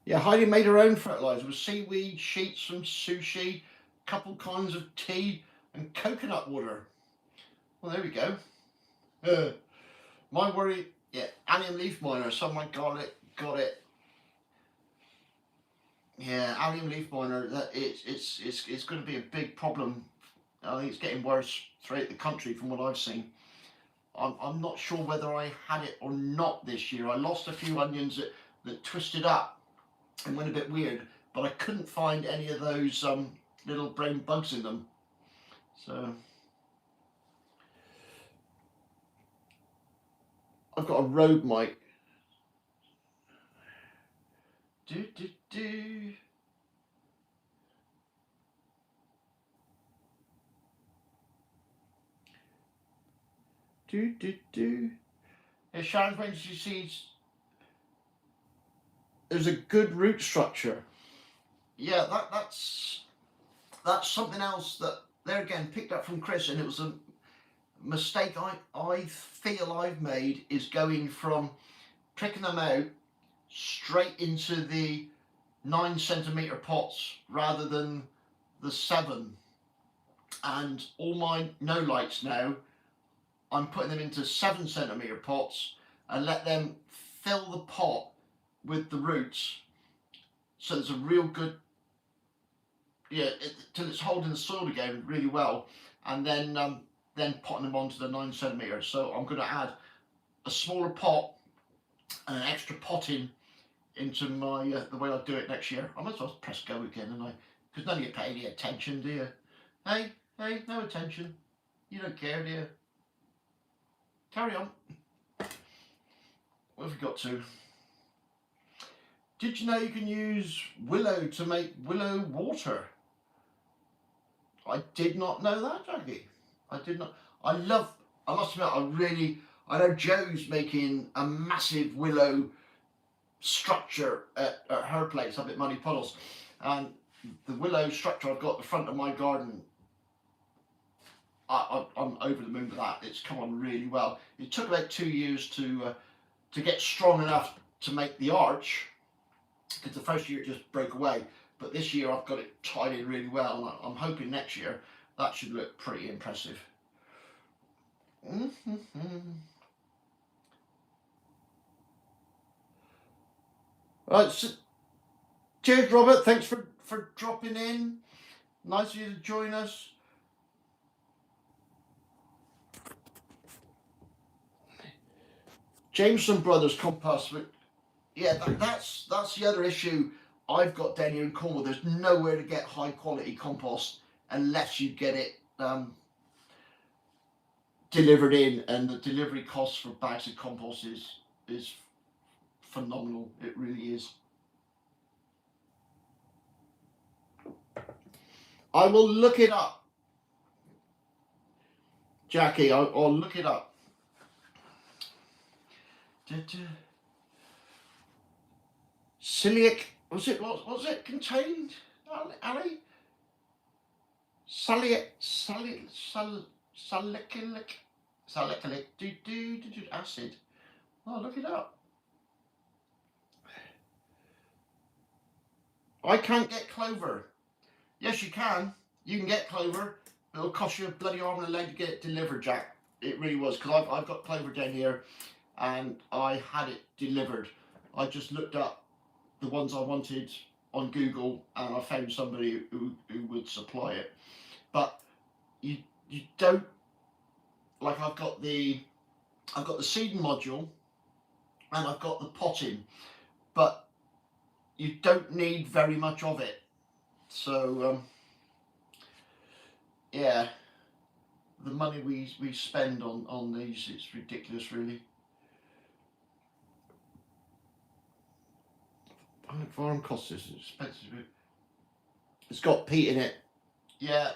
Yeah, Heidi made her own fertilizer with seaweed, sheets from sushi, couple kinds of tea, and coconut water. Well, there we go. My worry, yeah, allium leaf miner. Someone got it. Yeah, allium leaf miner. That it's going to be a big problem. I think it's getting worse throughout the country from what I've seen. I'm not sure whether I had it or not this year. I lost a few onions that twisted up and went a bit weird, but I couldn't find any of those little brown bugs in them. So I've got a Rode mic. Yeah, Sharon's when she sees there's a good root structure. Yeah, that's something else that there again picked up from Chris, and it was a mistake I feel I've made, is going from picking them out straight into the 9 centimeter pots rather than the 7. And all my no lights now, I'm putting them into 7 centimeter pots, and let them fill the pot with the roots, so there's a real good, till it's holding the soil again really well, and then potting them onto the 9 centimetre. So I'm going to add a smaller pot and an extra potting into my the way I do it next year. I might as well press go again, and because none of you pay any attention, do you? Hey, no attention. You don't care, do you? Carry on. What have we got to? Did you know you can use willow to make willow water? I did not know that, Jackie. I did not. I must admit, I know Joe's making a massive willow structure at her place up at Muddy Puddles, and the willow structure I've got at the front of my garden, I'm over the moon with that. It's come on really well. It took about 2 years to get strong enough to make the arch, because the first year it just broke away, but this year I've got it tied in really well, and I'm hoping next year that should look pretty impressive. Right, so, cheers Robert, thanks for dropping in. Nice of you to join us. Jameson Brothers compost, yeah, that's the other issue I've got down here in Cornwall. There's nowhere to get high quality compost unless you get it delivered in, and the delivery cost for bags of compost is phenomenal. It really is. I will look it up, Jackie. I'll look it up. Celiac, was it contained, Ali? Salicylic acid. Oh, look it up. I can't get clover. Yes, you can. You can get clover. It'll cost you a bloody arm and a leg to get it delivered, Jack. It really was, because I've got clover down here, and I had it delivered. I just looked up the ones I wanted on Google, and I found somebody who would supply it. But you don't, like, I've got the seeding module and I've got the potting, but you don't need very much of it. So yeah, the money we spend on these, it's ridiculous, really. Farm costs is expensive. It's got peat in it. Yeah.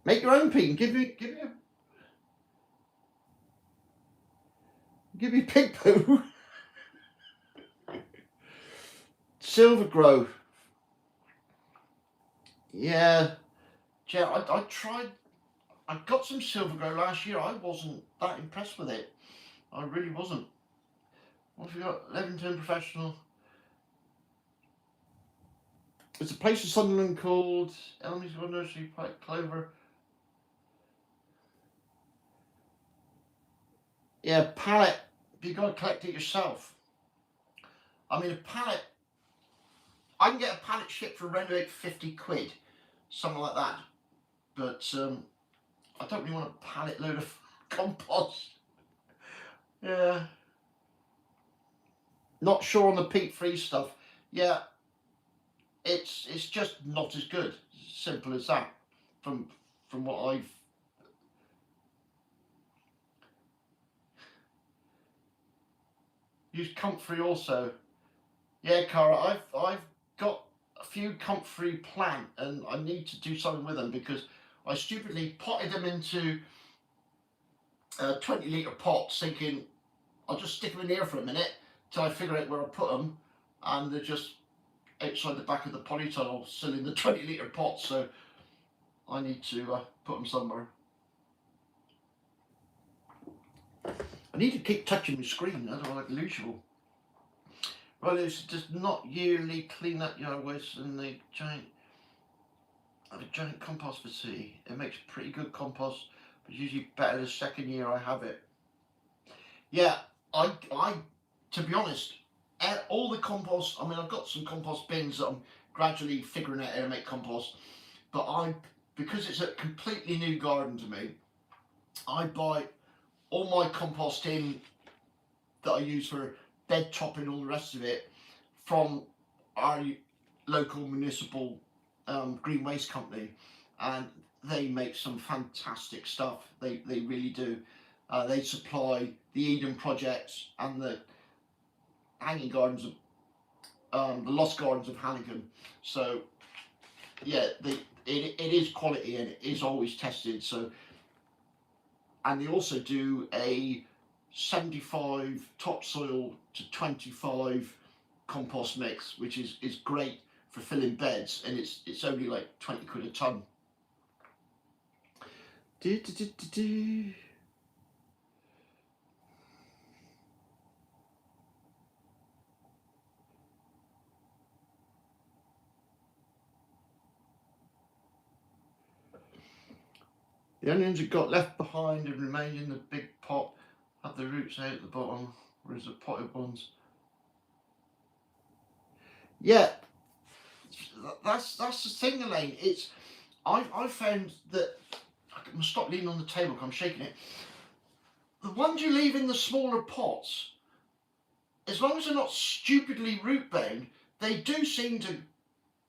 Make your own peat and give me pig poo. Silver Grove. Yeah. I tried. I got some Silver Grove last year. I wasn't that impressed with it. I really wasn't. What have we got? Levington Professional. There's a place in Sunderland called Elmy's Nursery, Pike Clover. Yeah, pallet. You got to collect it yourself. I mean, a pallet. I can get a pallet shipped for around about 50 quid, something like that. But I don't really want a pallet load of compost. Yeah. Not sure on the peat-free stuff. Yeah. It's just not as good. Simple as that. From what I've. Use Comfrey also. Yeah, Cara, I've got a few Comfrey plant, and I need to do something with them, because I stupidly potted them into 20-litre pots, thinking I'll just stick them in here for a minute till I figure out where I put them, and they're just outside the back of the polytunnel, still in the 20-litre pots. So I need to put them somewhere. I need to keep touching my screen, otherwise I lose you all. Right, it's just not yearly clean up yard waste, and the giant compost facility. It makes pretty good compost, but usually better the second year I have it. Yeah, I to be honest, all the compost. I mean, I've got some compost bins that I'm gradually figuring out how to make compost. But because it's a completely new garden to me, I buy all my compost in that I use for bed topping, all the rest of it, from our local municipal green waste company, and they make some fantastic stuff. They really do. They supply the Eden Project and the Hanging Gardens of the Lost Gardens of Halligan. So yeah, it is quality and it is always tested. So, and they also do a 75 topsoil to 25 compost mix, which is great for filling beds, and it's only like 20 quid a ton. The onions that got left behind and remained in the big pot have the roots out at the bottom, whereas the potted ones. Yeah, that's the thing, Elaine. I found that I must stop leaning on the table because I'm shaking it. The ones you leave in the smaller pots, as long as they're not stupidly root bound, they do seem to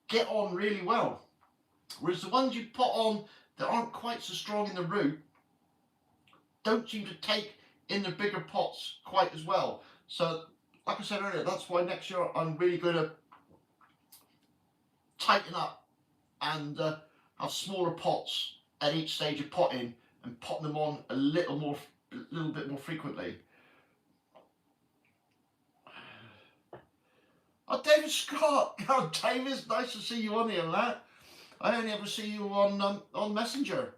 get on really well. Whereas the ones you put on that aren't quite so strong in the root don't seem to take in the bigger pots quite as well. So, like I said earlier, that's why next year I'm really going to tighten up and have smaller pots at each stage of potting and pot them on a little bit more frequently. Oh, David Scott! Oh, David, nice to see you on here, lad. I only ever see you on Messenger.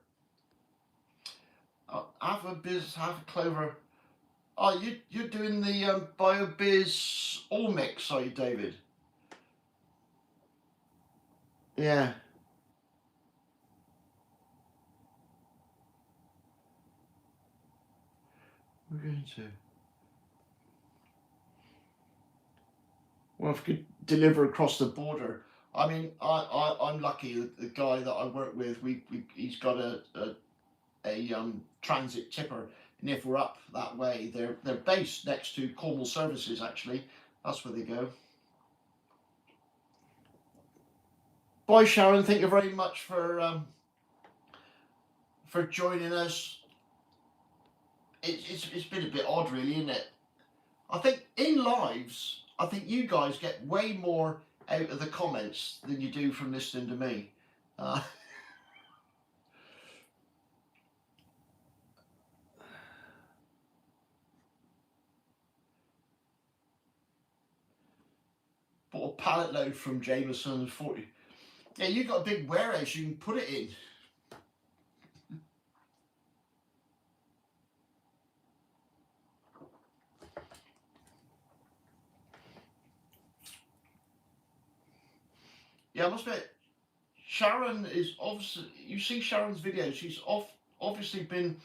Half a biz, half a clover. Oh, you're doing the BioBiz All Mix, are you, David? Yeah. We're going to. Well, if we could deliver across the border. I mean, I'm lucky. The guy that I work with, he's got a transit tipper, and if we're up that way, they're based next to Cornwall Services. Actually, that's where they go. Bye, Sharon. Thank you very much for joining us. It's been a bit odd, really, isn't it? I think in lives, I think you guys get way more out of the comments than you do from listening to me. Bought a pallet load from Jameson 40. Yeah, you got a big warehouse you can put it in. Yeah, I must admit, Sharon is obviously, you see Sharon's videos, she's obviously been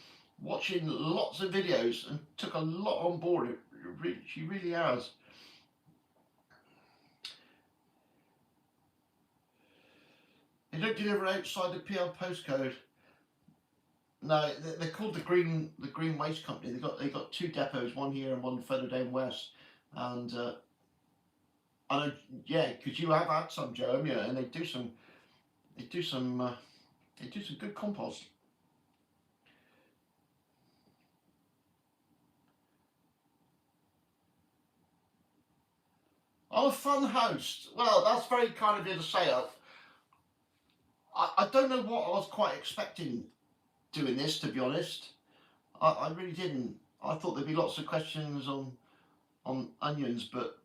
watching lots of videos and took a lot on board. She really has. They don't deliver outside the PL postcode. No, they're called the Green Waste Company. They got two depots, one here and one further down west. And I know, yeah, because you have had some, Joe, yeah, and they do some good compost. I'm a fun host. Well, that's very kind of you to say. I don't know what I was quite expecting doing this, to be honest. I really didn't. I thought there'd be lots of questions on onions, but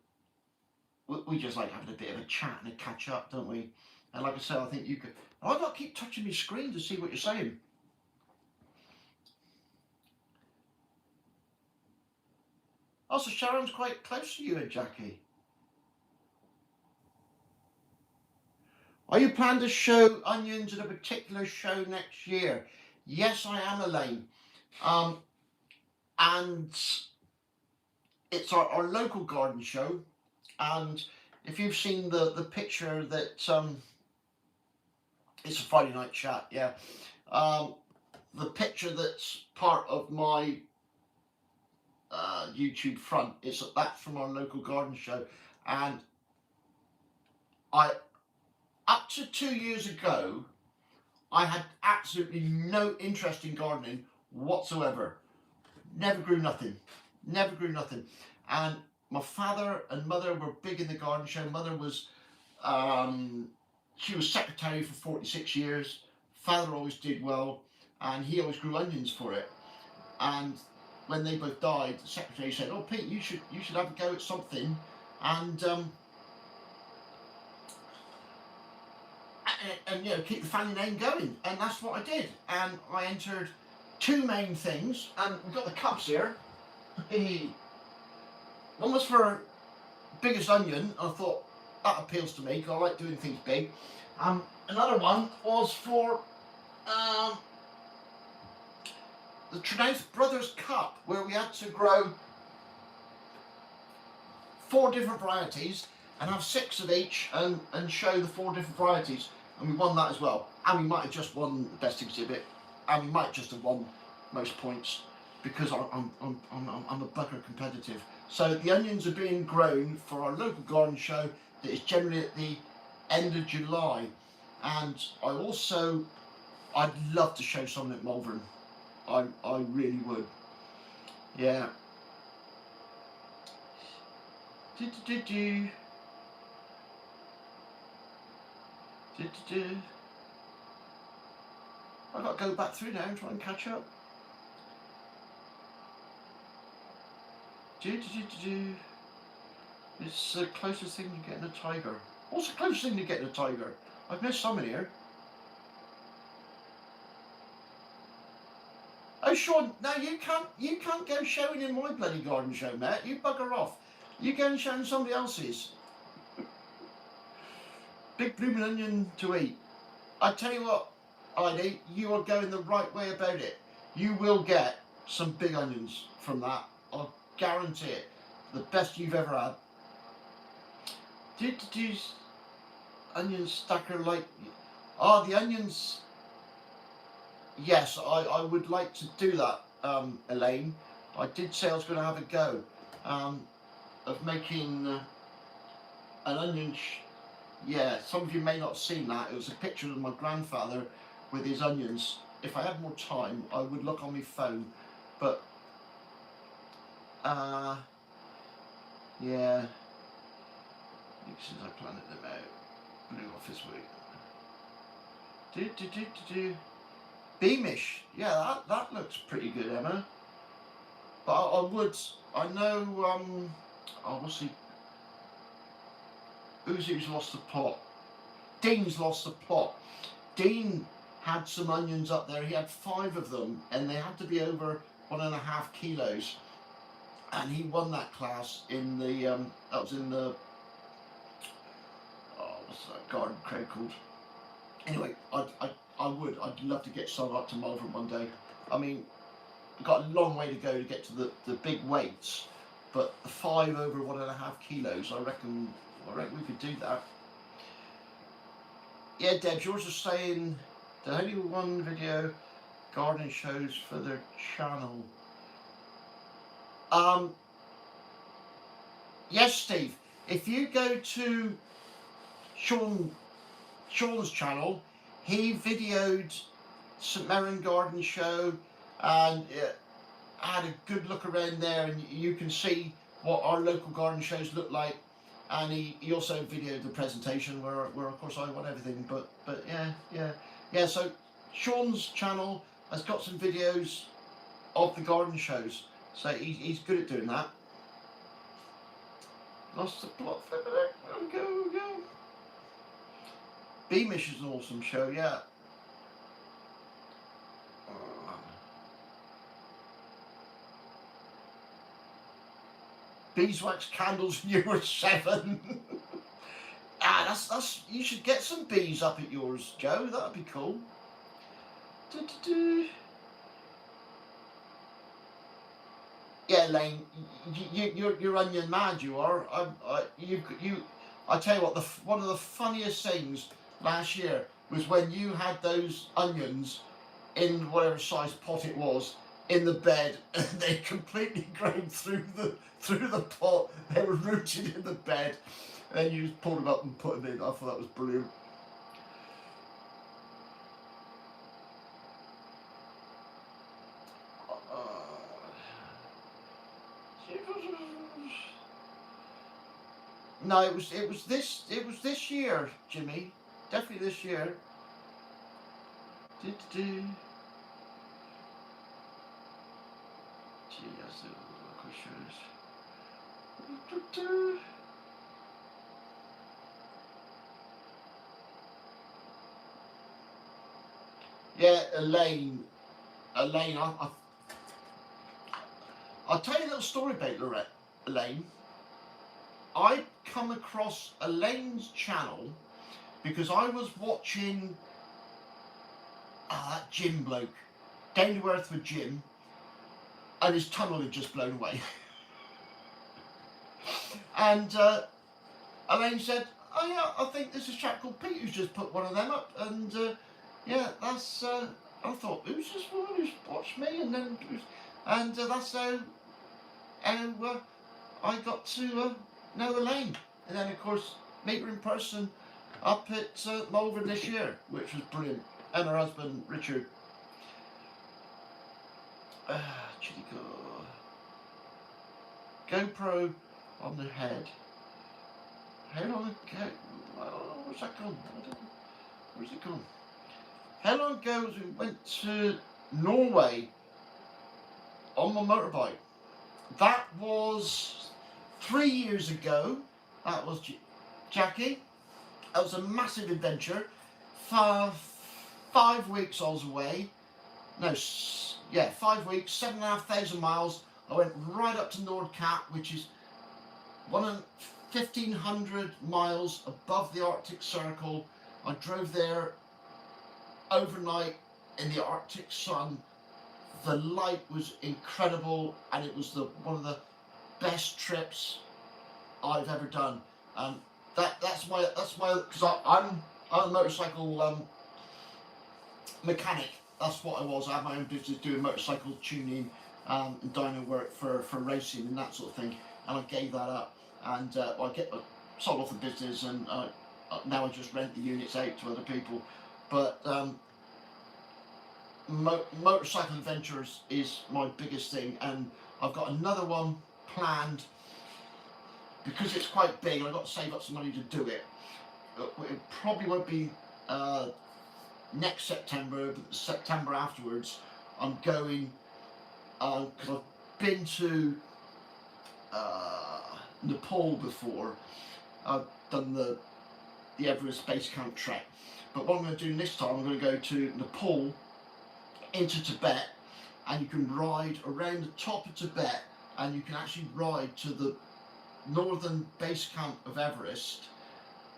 we just like having a bit of a chat and a catch up, don't we? And like I said, I think you could. I've got to keep touching my screen to see what you're saying. Oh, so Sharon's quite close to you and Jackie. Are you planning to show onions at a particular show next year? Yes, I am, Elaine. And it's our local garden show, and if you've seen the picture that it's a Friday night chat, yeah. The picture that's part of my YouTube front is that's from our local garden show, and I up to 2 years ago I had absolutely no interest in gardening whatsoever. Never grew nothing. Never grew nothing. And my father and mother were big in the garden show. Mother was, she was secretary for 46 years. Father always did well, and he always grew onions for it. And when they both died, the secretary said, "Oh, Pete, you should have a go at something." And you know, keep the family name going, and that's what I did. And I entered two main things, and we've got the cups here. One was for biggest onion. I thought that appeals to me because I like doing things big. Another one was for the Trenouth Brothers Cup, where we had to grow 4 different varieties and have 6 of each and show the 4 different varieties. And we won that as well. And we might have just won the best exhibit, and we might just have won most points because I'm a bugger competitive. So the onions are being grown for our local garden show that is generally at the end of July. And I'd love to show some at Malvern. I really would. Yeah. I've got to go back through now and try and catch up. It's the closest thing to getting a tiger. What's the closest thing to getting a tiger? I've missed some in here. Oh, Sean, no, you can't go showing in my bloody garden show, mate. You bugger off. You go and show in somebody else's. Big blooming onion to eat. I tell you what, Heidi, you are going the right way about it. You will get some big onions from that. I'll guarantee it. The best you've ever had. Onion stacker like... Oh, the onions... Yes, I would like to do that, Elaine. I did say I was going to have a go of making an onion... Yeah, some of you may not have seen that. It was a picture of my grandfather with his onions. If I had more time, I would look on my phone. But, yeah. Since I planted them out, blew off this week. Beamish. Yeah, that looks pretty good, Emma. But I know, what's he... Who's lost the plot? Dean's lost the plot. Dean had some onions up there. He had 5 of them, and they had to be over 1.5 kilos. And he won that class in the that was in the what's that garden crowd called? Anyway, I'd love to get some up to Malvern one day. I mean, we've got a long way to go to get to the big weights, but the 5 over 1.5 kilos, I reckon we could do that. Yeah, Deb, yours is saying the only one video gardening shows for their channel. Yes, Steve. If you go to Sean's channel, he videoed St Merrin Garden Show and had a good look around there, and you can see what our local garden shows look like. And he also videoed the presentation where of course I won everything. But yeah. So Sean's channel has got some videos of the garden shows, so he's good at doing that. Lost the plot, flipping it. Go. Beamish is an awesome show, yeah. Beeswax candles when you were 7. That's you should get some bees up at yours, Joe. That'd be cool. Yeah, yeah, Lane, you're onion mad. You are. I tell you what, one of the funniest things last year was when you had those onions in whatever size pot it was in the bed, and they completely grown through the pot. They were rooted in the bed, and then you just pulled them up and put them in. I thought that was brilliant. No, it was this year, Jimmy. Definitely this year. Gee, that's the local shows. Yeah, Elaine, I'll tell you a little story about Elaine. I come across Elaine's channel because I was watching that Jim bloke, Down to Earth with Jim, and his tunnel had just blown away. And Elaine said, "Oh yeah, I think there's a chap called Pete who's just put one of them up." And yeah, that's. I thought, who's this woman who's watched me? And then, that's how I got to know Elaine. And then, of course, meet her in person up at Malvern this year, which was brilliant. And her husband, Richard. GoPro on the head. How long ago? What's that called? Where's it gone? How long ago was we went to Norway on my motorbike? That was 3 years ago. That was Jackie. That was a massive adventure. 5 weeks I was away. No, yeah, 5 weeks, 7,500 miles. I went right up to Nordkapp, which is 1,500 miles above the Arctic Circle. I drove there overnight in the Arctic sun. The light was incredible, and it was one of the best trips I've ever done. That's my because I'm a motorcycle mechanic. That's what I was. I had my own business doing motorcycle tuning and dyno work for racing and that sort of thing, and I gave that up. And I sold off the business, and now I just rent the units out to other people. But motorcycle adventures is my biggest thing, and I've got another one planned because it's quite big, and I've got to save up some money to do it. It probably won't be next September, but the September afterwards. I'm going because I've been to Nepal before. I've done the Everest Base Camp trek, but what I'm going to do this time, I'm going to go to Nepal, into Tibet, and you can ride around the top of Tibet, and you can actually ride to the northern base camp of Everest,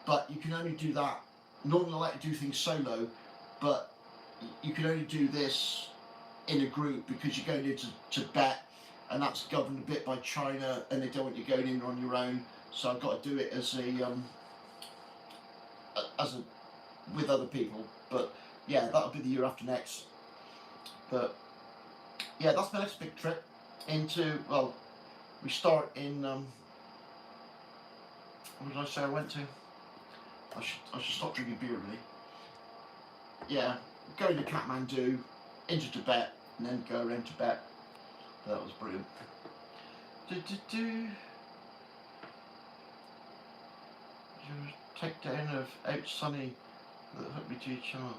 but you can only do that. Normally I like to do things solo, but you can only do this in a group because you're going into Tibet, and that's governed a bit by China, and they don't want you going in on your own. So I've got to do it as a with other people. But yeah, that'll be the year after next. But yeah, that's my next big trip into. Well, we start in. What did I say I went to? I should stop drinking beer, really. Yeah, going to Kathmandu, into Tibet, and then go around Tibet. That was brilliant. Your takedown of Out Sunny that hooked me to your channel.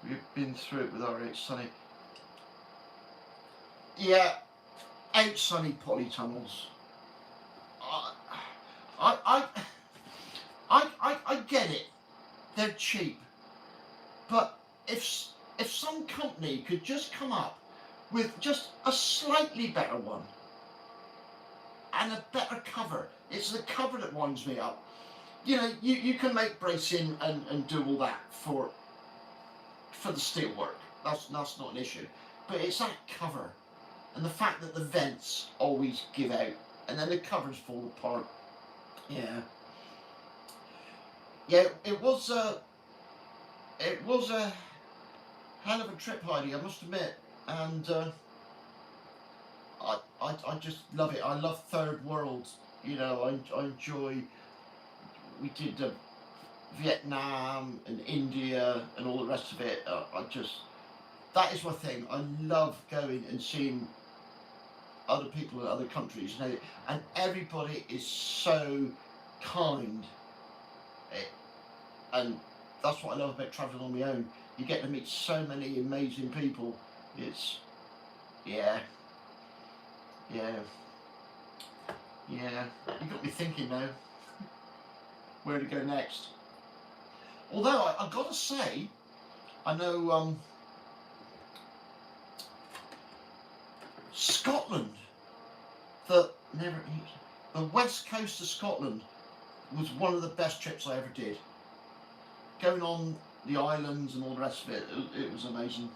We've been through it with our Out Sunny. Yeah, Out Sunny polytunnels. I get it. They're cheap, but if some company could just come up with just a slightly better one and a better cover. It's the cover that winds me up. You know, you can make bracing and do all that for the steel work. That's not an issue. But it's that cover. and the fact that the vents always give out, and then the covers fall apart. Yeah, yeah. It was a hell of a trip, Heidi, I must admit, and I just love it. I love third world. You know, I enjoy. We did Vietnam and India and all the rest of it. That is my thing. I love going and seeing other people in other countries, you know, and everybody is so kind. And that's what I love about travelling on my own. You get to meet so many amazing people. It's, yeah, yeah, yeah. You got me thinking now, where to go next. Although I gotta say, I know Scotland, the west coast of Scotland was one of the best trips I ever did. Going on the islands and all the rest of it, it was amazing.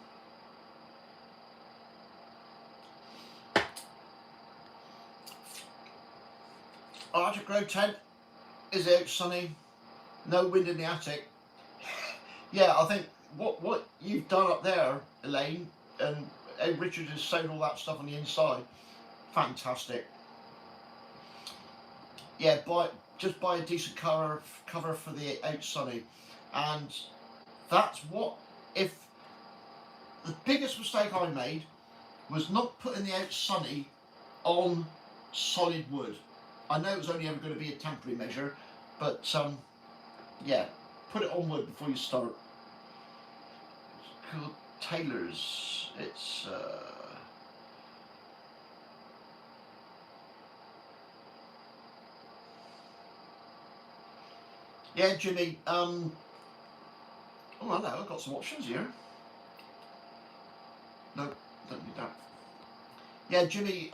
Arctic Grove tent is out, sunny, no wind in the attic. Yeah, I think what you've done up there, Elaine, and Richard has sewn all that stuff on the inside, fantastic. Yeah, just buy a decent cover for the out sunny, and that's what. If the biggest mistake I made was not putting the out sunny on solid wood. I know it was only ever going to be a temporary measure, but yeah, put it on wood before you start. It's called Taylor's. It's yeah, Jimmy. Oh, hello. I've got some options here. No, don't need that. Yeah, Jimmy.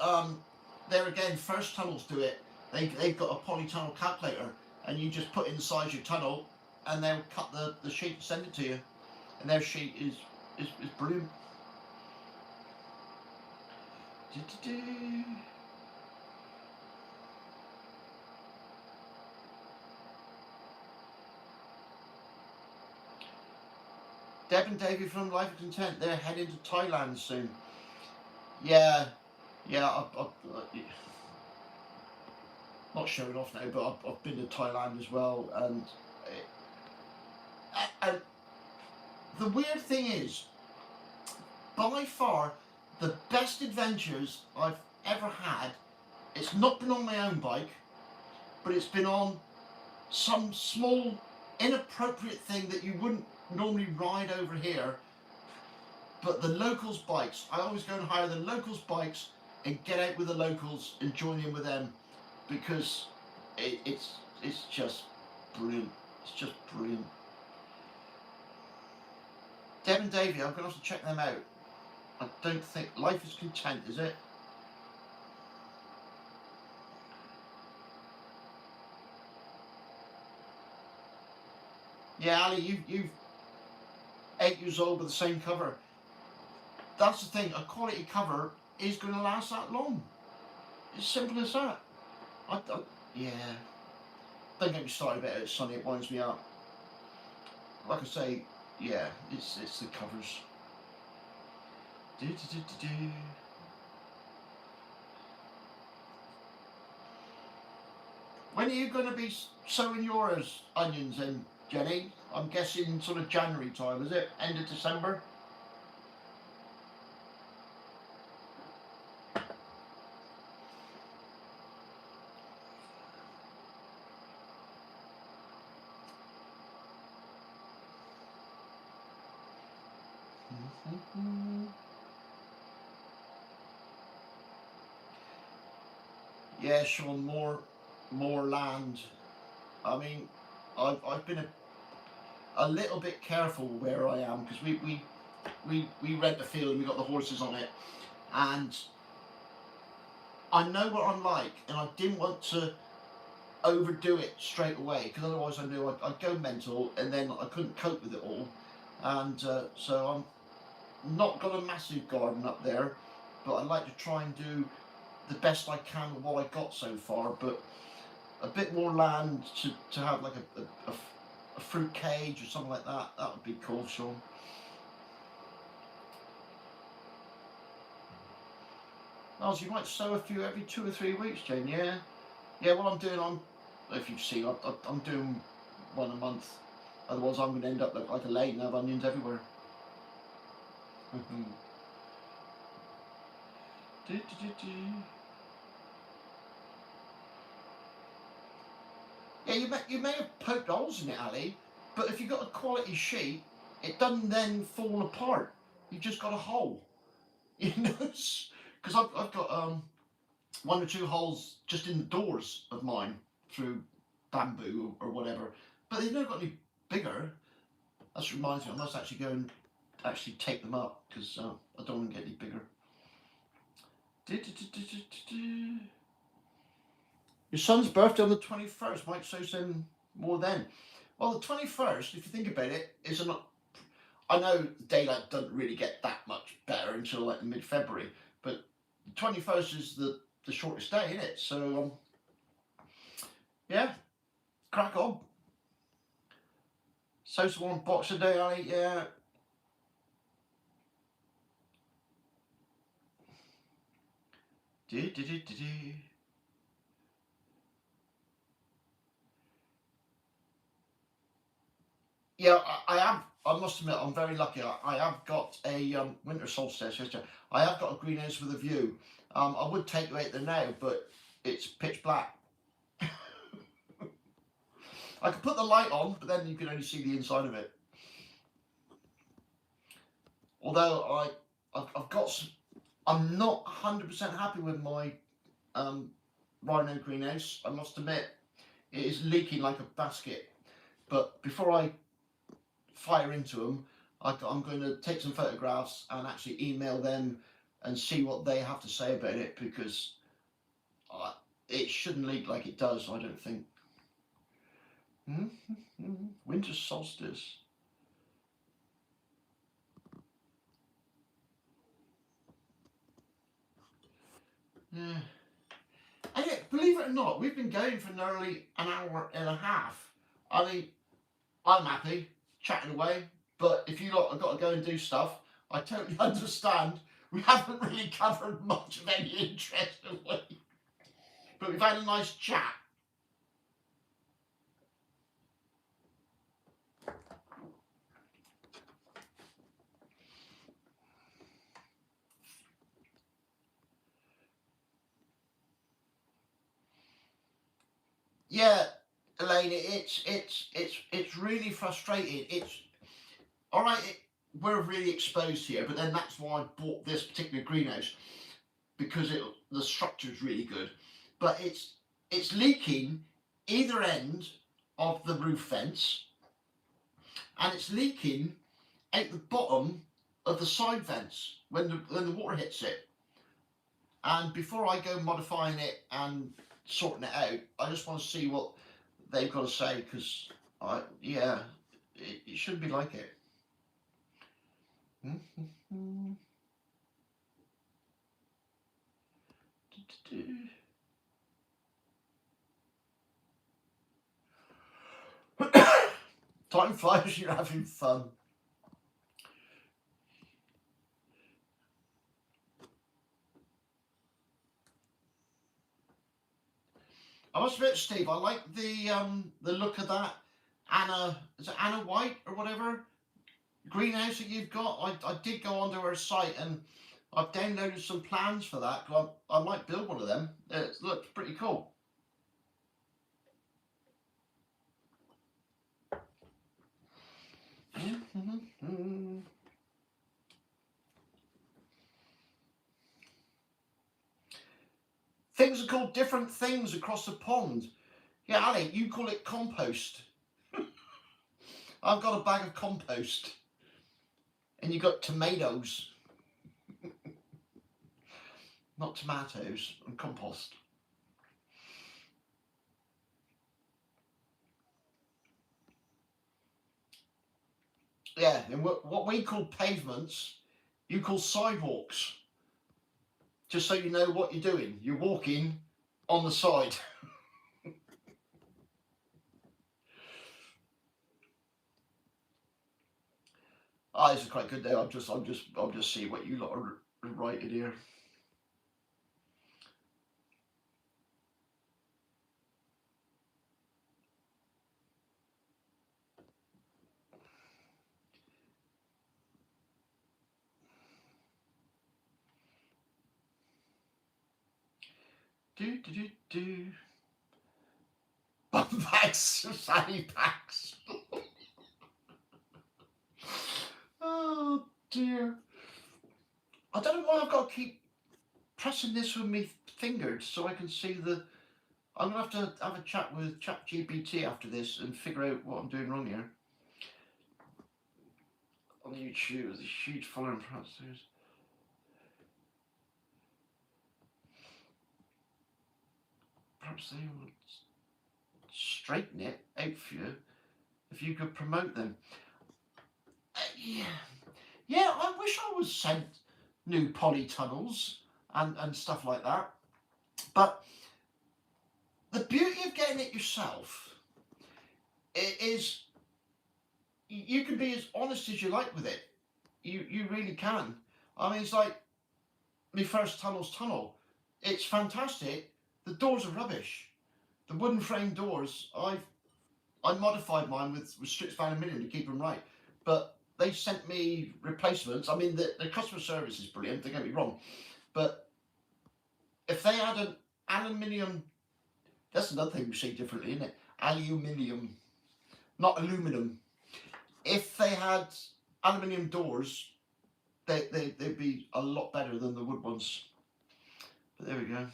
There again, First Tunnels do it. They've got a polytunnel calculator, and you just put inside your tunnel, and they'll cut the sheet and send it to you. And their sheet is brilliant. Deb and Davey from Life of Content, they're heading to Thailand soon. Yeah, not showing off now, but I've been to Thailand as well, and the weird thing is, by far, the best adventures I've ever had, it's not been on my own bike, but it's been on some small, inappropriate thing that you wouldn't normally ride over here, but the locals' bikes. I always go and hire the locals' bikes and get out with the locals and join in with them, because it's just brilliant. It's just brilliant. Deb and Davey, I'm going to have to check them out. I don't think Life is Content, is it? Yeah, Ali, you've 8 years old with the same cover. That's the thing. A quality cover is going to last that long. It's simple as that. Yeah. Don't get me started about it, Sonny. It winds me up. Like I say, yeah, it's the covers. When are you going to be sowing yours, onions, then, Jenny? I'm guessing sort of January time, is it? End of December? Yeah, Sean, more land. I mean, I've been a little bit careful where I am, because we rent a field and we got the horses on it, and I know what I'm like, and I didn't want to overdo it straight away, because otherwise I knew I'd go mental and then I couldn't cope with it all. And so I'm not got a massive garden up there, but I'd like to try and do the best I can with what I got so far, but a bit more land to have like a fruit cage or something like that. That would be cool, Sean. Oh, so you might sow a few every 2 or 3 weeks, Jane. Yeah, yeah. What I'm doing, if you've seen, I'm doing one a month. Otherwise, I'm going to end up like a lane and have onions everywhere. Yeah, you may have poked holes in it, Ali, but if you've got a quality sheet, it doesn't then fall apart. You've just got a hole, you know. Because I've got 1 or 2 holes just in the doors of mine through bamboo or whatever, but they've never got any bigger. That reminds me, I must actually go and actually take them up because I don't want to get any bigger. Your son's birthday on the 21st, might sow some more then. Well, the 21st, if you think about it, is an. I know daylight doesn't really get that much better until like mid-February, but the 21st is the shortest day, isn't it? So, yeah, crack on. Sow some one box a day, Ali, yeah. Yeah, I must admit, I'm very lucky. I have got a winter solstice. I have got a greenhouse with a view. I would take you out there now, but it's pitch black. I could put the light on, but then you can only see the inside of it. Although I've got, I'm not 100% happy with my Rhino greenhouse. I must admit, it is leaking like a basket. But before I fire into them, I'm going to take some photographs and actually email them and see what they have to say about it, because it shouldn't leak like it does, I don't think. Winter solstice. Yeah. And yet, believe it or not, we've been going for nearly an hour and a half. I mean, I'm happy chatting away, but if you lot have got to go and do stuff, I totally understand. We haven't really covered much of any interest, have we? But we've had a nice chat. Yeah, Elaine, it's really frustrating. It's all right. We're really exposed here, but then that's why I bought this particular greenhouse, because the structure is really good, but it's leaking either end of the roof vents, and it's leaking at the bottom of the side vents when the water hits it. And before I go modifying it and sorting it out, I just want to see what they've got to say, because yeah, it shouldn't be like it. Time flies, you're having fun. I must admit, Steve, I like the look of that is it Anna White or whatever greenhouse that you've got. I did go onto her site and I've downloaded some plans for that. I might build one of them. It looks pretty cool. Things are called different things across the pond. Yeah, Ali, you call it compost. I've got a bag of compost. And you got tomatoes. Not tomatoes, and compost. Yeah, and what we call pavements, you call sidewalks. just so you know what you're doing. You're walking on the side. Ah, this is quite good there. I'll just see what you lot are writing here. Do. Bum bags, fanny packs. Oh dear. I don't know why I've got to keep pressing this with my fingers so I can see the. I'm gonna have to have a chat with ChatGPT after this and figure out what I'm doing wrong here. On YouTube, there's a huge following. Perhaps they would straighten it out for you if you could promote them. Yeah, I wish I was sent new polytunnels and stuff like that. But the beauty of getting it yourself is you can be as honest as you like with it. You really can. I mean, it's like my first tunnel. It's fantastic. The doors are rubbish. The wooden frame doors, I modified mine with Strix Van Aluminium to keep them right. But they sent me replacements. I mean, the customer service is brilliant, don't get me wrong. But if they had an aluminium, that's another thing we say differently, isn't it? Aluminium, not aluminum. If they had aluminium doors, they'd be a lot better than the wood ones. But there we go.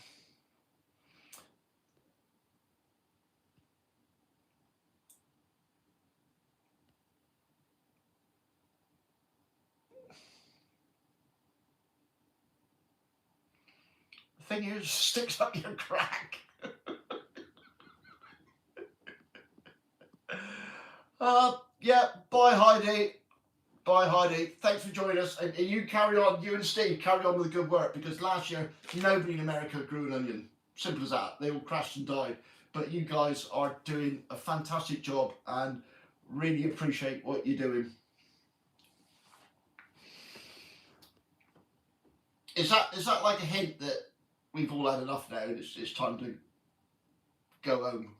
The thing is, sticks up your crack. Yeah, bye Heidi. Bye Heidi. Thanks for joining us. And you carry on, you and Steve carry on with the good work, because last year nobody in America grew an onion. Simple as that. They all crashed and died. But you guys are doing a fantastic job and really appreciate what you're doing. Is that like a hint that we've all had enough now and it's time to go home?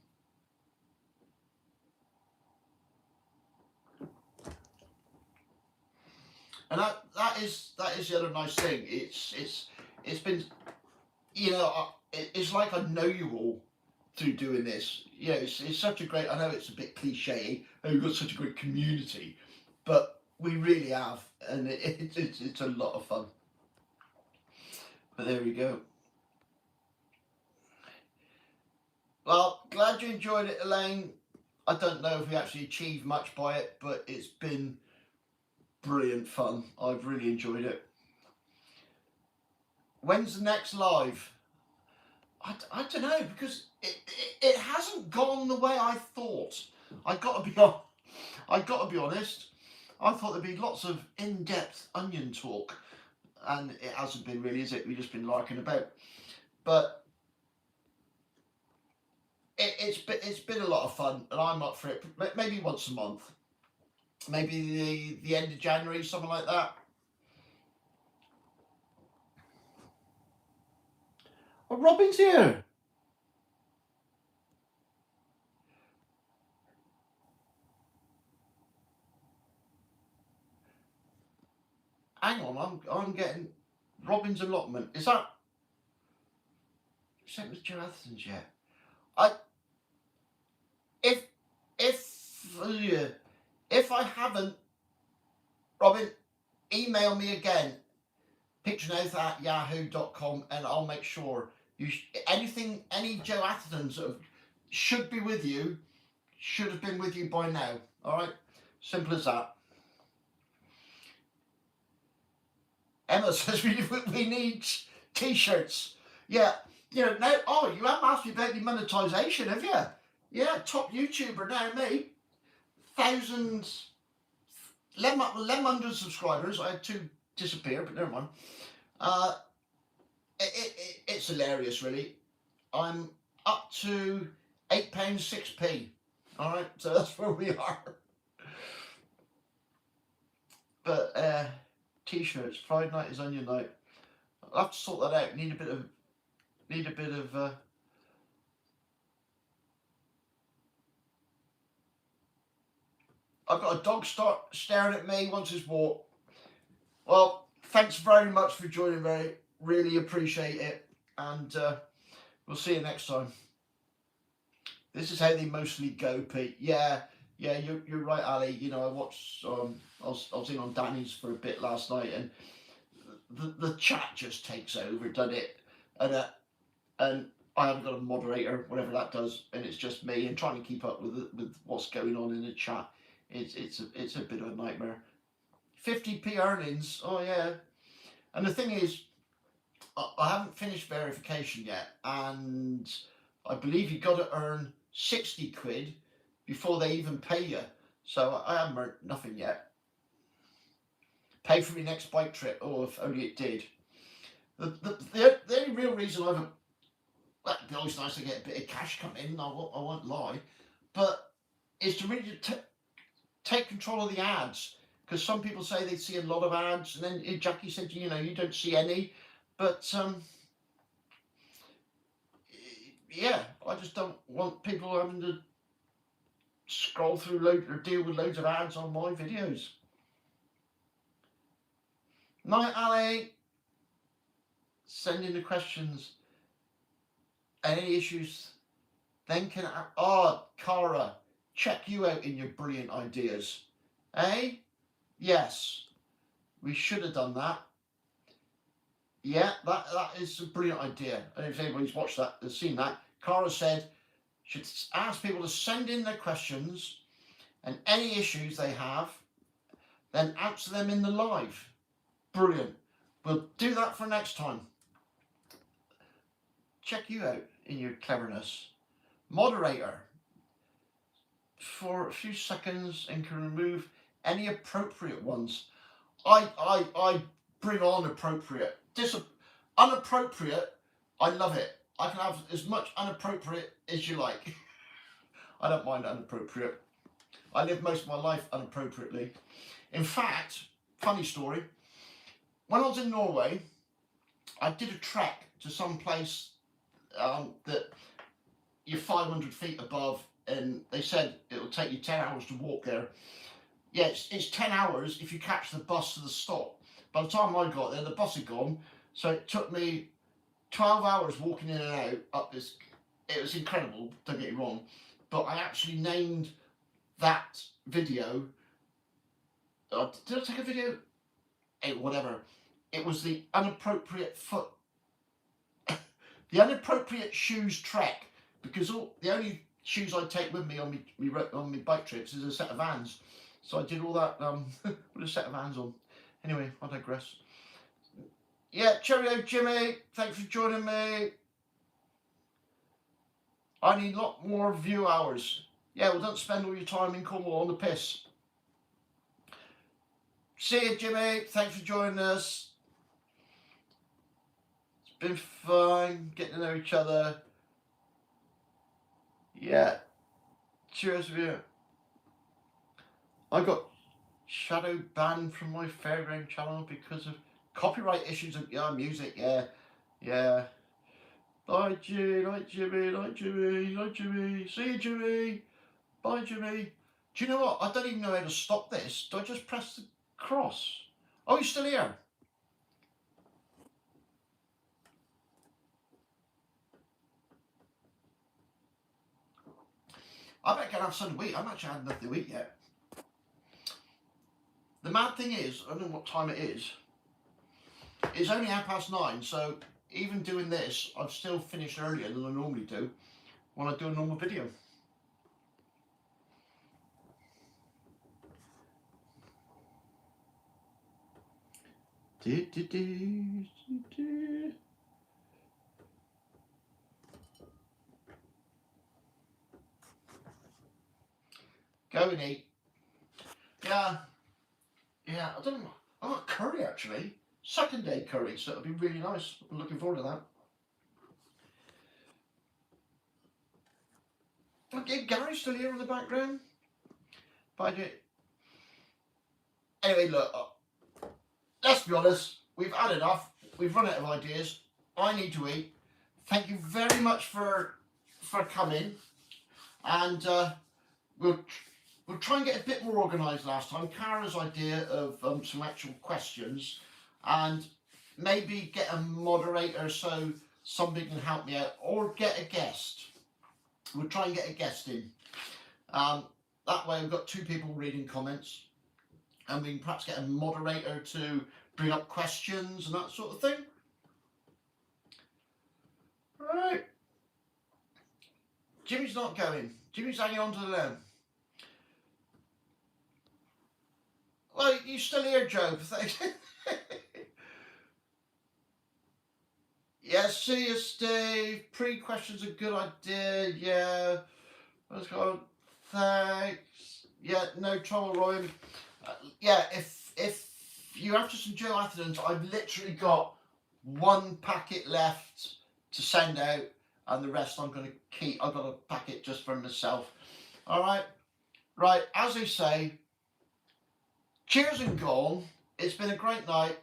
And that is the other nice thing. It's been, you know, it's like I know you all through doing this. You know, it's such a great. I know it's a bit cliche. Oh, we've got such a great community, but we really have, and it's a lot of fun. But there we go. Well, glad you enjoyed it, Elaine. I don't know if we actually achieved much by it, but it's been brilliant fun. I've really enjoyed it. When's the next live? I don't know, because it hasn't gone the way I thought. I got to be honest. I thought there'd be lots of in-depth onion talk, and it hasn't been really, is it? We've just been larking about. But it's been a lot of fun, and I'm up for it. Maybe once a month, maybe the end of January, something like that. Oh, Robin's here. Hang on, I'm getting Robin's allotment. Is that sent with Joe Atherton's yet? If I haven't, Robin, email me again, picturenorth@yahoo.com, and I'll make sure any Joe Athertons that should be with you should have been with you by now. All right, simple as that. Emma says we need t-shirts. Yeah, you know now. Oh, you haven't asked me about the monetization, have you? Yeah, top YouTuber now, me. Thousands, 1,100 subscribers. I had 2 disappear, but never mind. It's hilarious, really. I'm up to £8.06. All right, so that's where we are. But t-shirts. Friday night is onion night. I'll have to sort that out. Need a bit of. I've got a dog staring at me, wants his walk. Well, thanks very much for joining me. Really appreciate it. And we'll see you next time. This is how they mostly go, Pete. Yeah, you're right, Ali. You know, I watched. I was in on Danny's for a bit last night, and the chat just takes over, doesn't it? And I haven't got a moderator, whatever that does, and it's just me and trying to keep up with what's going on in the chat. It's a bit of a nightmare. 50p earnings. Oh yeah. And the thing is, I haven't finished verification yet, and I believe you got to earn 60 quid before they even pay you. So I haven't earned nothing yet. Pay for my next bike trip. Oh, if only it did. The only real reason I haven't. Well, it'd be always nice to get a bit of cash come in. I won't lie, but is to really take control of the ads. Because some people say they see a lot of ads, and then Jackie said, you know, you don't see any. But yeah, I just don't want people having to scroll through or deal with loads of ads on my videos. Night, Ali. Send in the questions. Any issues? Then can Cara, check you out in your brilliant ideas. Eh? Yes. We should have done that. Yeah, that is a brilliant idea. And if anybody's watched that, has seen that, Cara said should ask people to send in their questions and any issues they have, then answer them in the live. Brilliant. We'll do that for next time. Check you out in your cleverness. Moderator for a few seconds and can remove any appropriate ones. I bring on appropriate. Unappropriate, I love it. I can have as much unappropriate as you like. I don't mind unappropriate. I live most of my life unappropriately. In fact, funny story, when I was in Norway, I did a trek to some place that you're 500 feet above, and they said it'll take you 10 hours to walk there. Yeah, it's 10 hours if you catch the bus to the stop. By the time I got there, the bus had gone, so it took me 12 hours walking in and out up this. It was incredible, don't get me wrong, but I actually named that video. Did I take a video? Whatever. It was the unappropriate foot. The unappropriate shoes trek, because the only shoes I take with me on my bike trips is a set of Vans. So I did all that with a set of Vans on. Anyway, I digress. Yeah, cheerio, Jimmy. Thanks for joining me. I need a lot more view hours. Yeah, well, don't spend all your time in Cornwall on the piss. See you, Jimmy. Thanks for joining us. It's been fun getting to know each other. Yeah. Cheers for you. I got shadow banned from my Fairground channel because of copyright issues of music. Yeah. Bye, Jimmy. Night, Jimmy. Night, Jimmy. Night, Jimmy. See you, Jimmy. Bye, Jimmy. Do you know what? I don't even know how to stop this. Do I just press the cross? Oh, he's still here. I bet I can have something to eat. I've actually had nothing to eat yet. The mad thing is, I don't know what time it is. It's only 9:30, so even doing this, I've still finished earlier than I normally do when I do a normal video. Go and eat. Yeah, I don't know. I got curry actually. second day curry, so it'll be really nice. I'm looking forward to that. Okay, Gary's still here in the background. Anyway, look, let's be honest, we've had enough. We've run out of ideas. I need to eat. Thank you very much for coming, and we'll try and get a bit more organised last time. Cara's idea of some actual questions, and maybe get a moderator so somebody can help me out, or get a guest. We'll try and get a guest in. That way we've got 2 people reading comments, and we can perhaps get a moderator to bring up questions and that sort of thing. Right. Jimmy's not going. Jimmy's hanging on to the limb. Well, you're still here, Joe. Yeah, see you, Steve. Pre-question's a good idea. Yeah. Let's go. Thanks. Yeah, no trouble, Roy. Yeah, if you're after some Joe Athertons, I've literally got 1 packet left to send out, and the rest I'm going to keep. I've got a packet just for myself. All right. Right, as they say, cheers and gone. It's been a great night.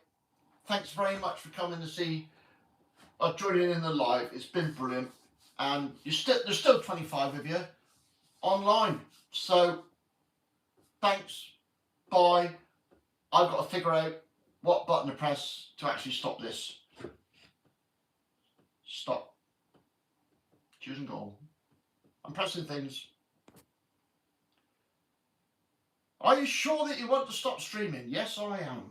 Thanks very much for coming to see, joining in the live. It's been brilliant, and there's still 25 of you online. So thanks. Bye. I've got to figure out what button to press to actually stop this. Stop. Cheers and gone. I'm pressing things. Are you sure that you want to stop streaming? Yes, I am.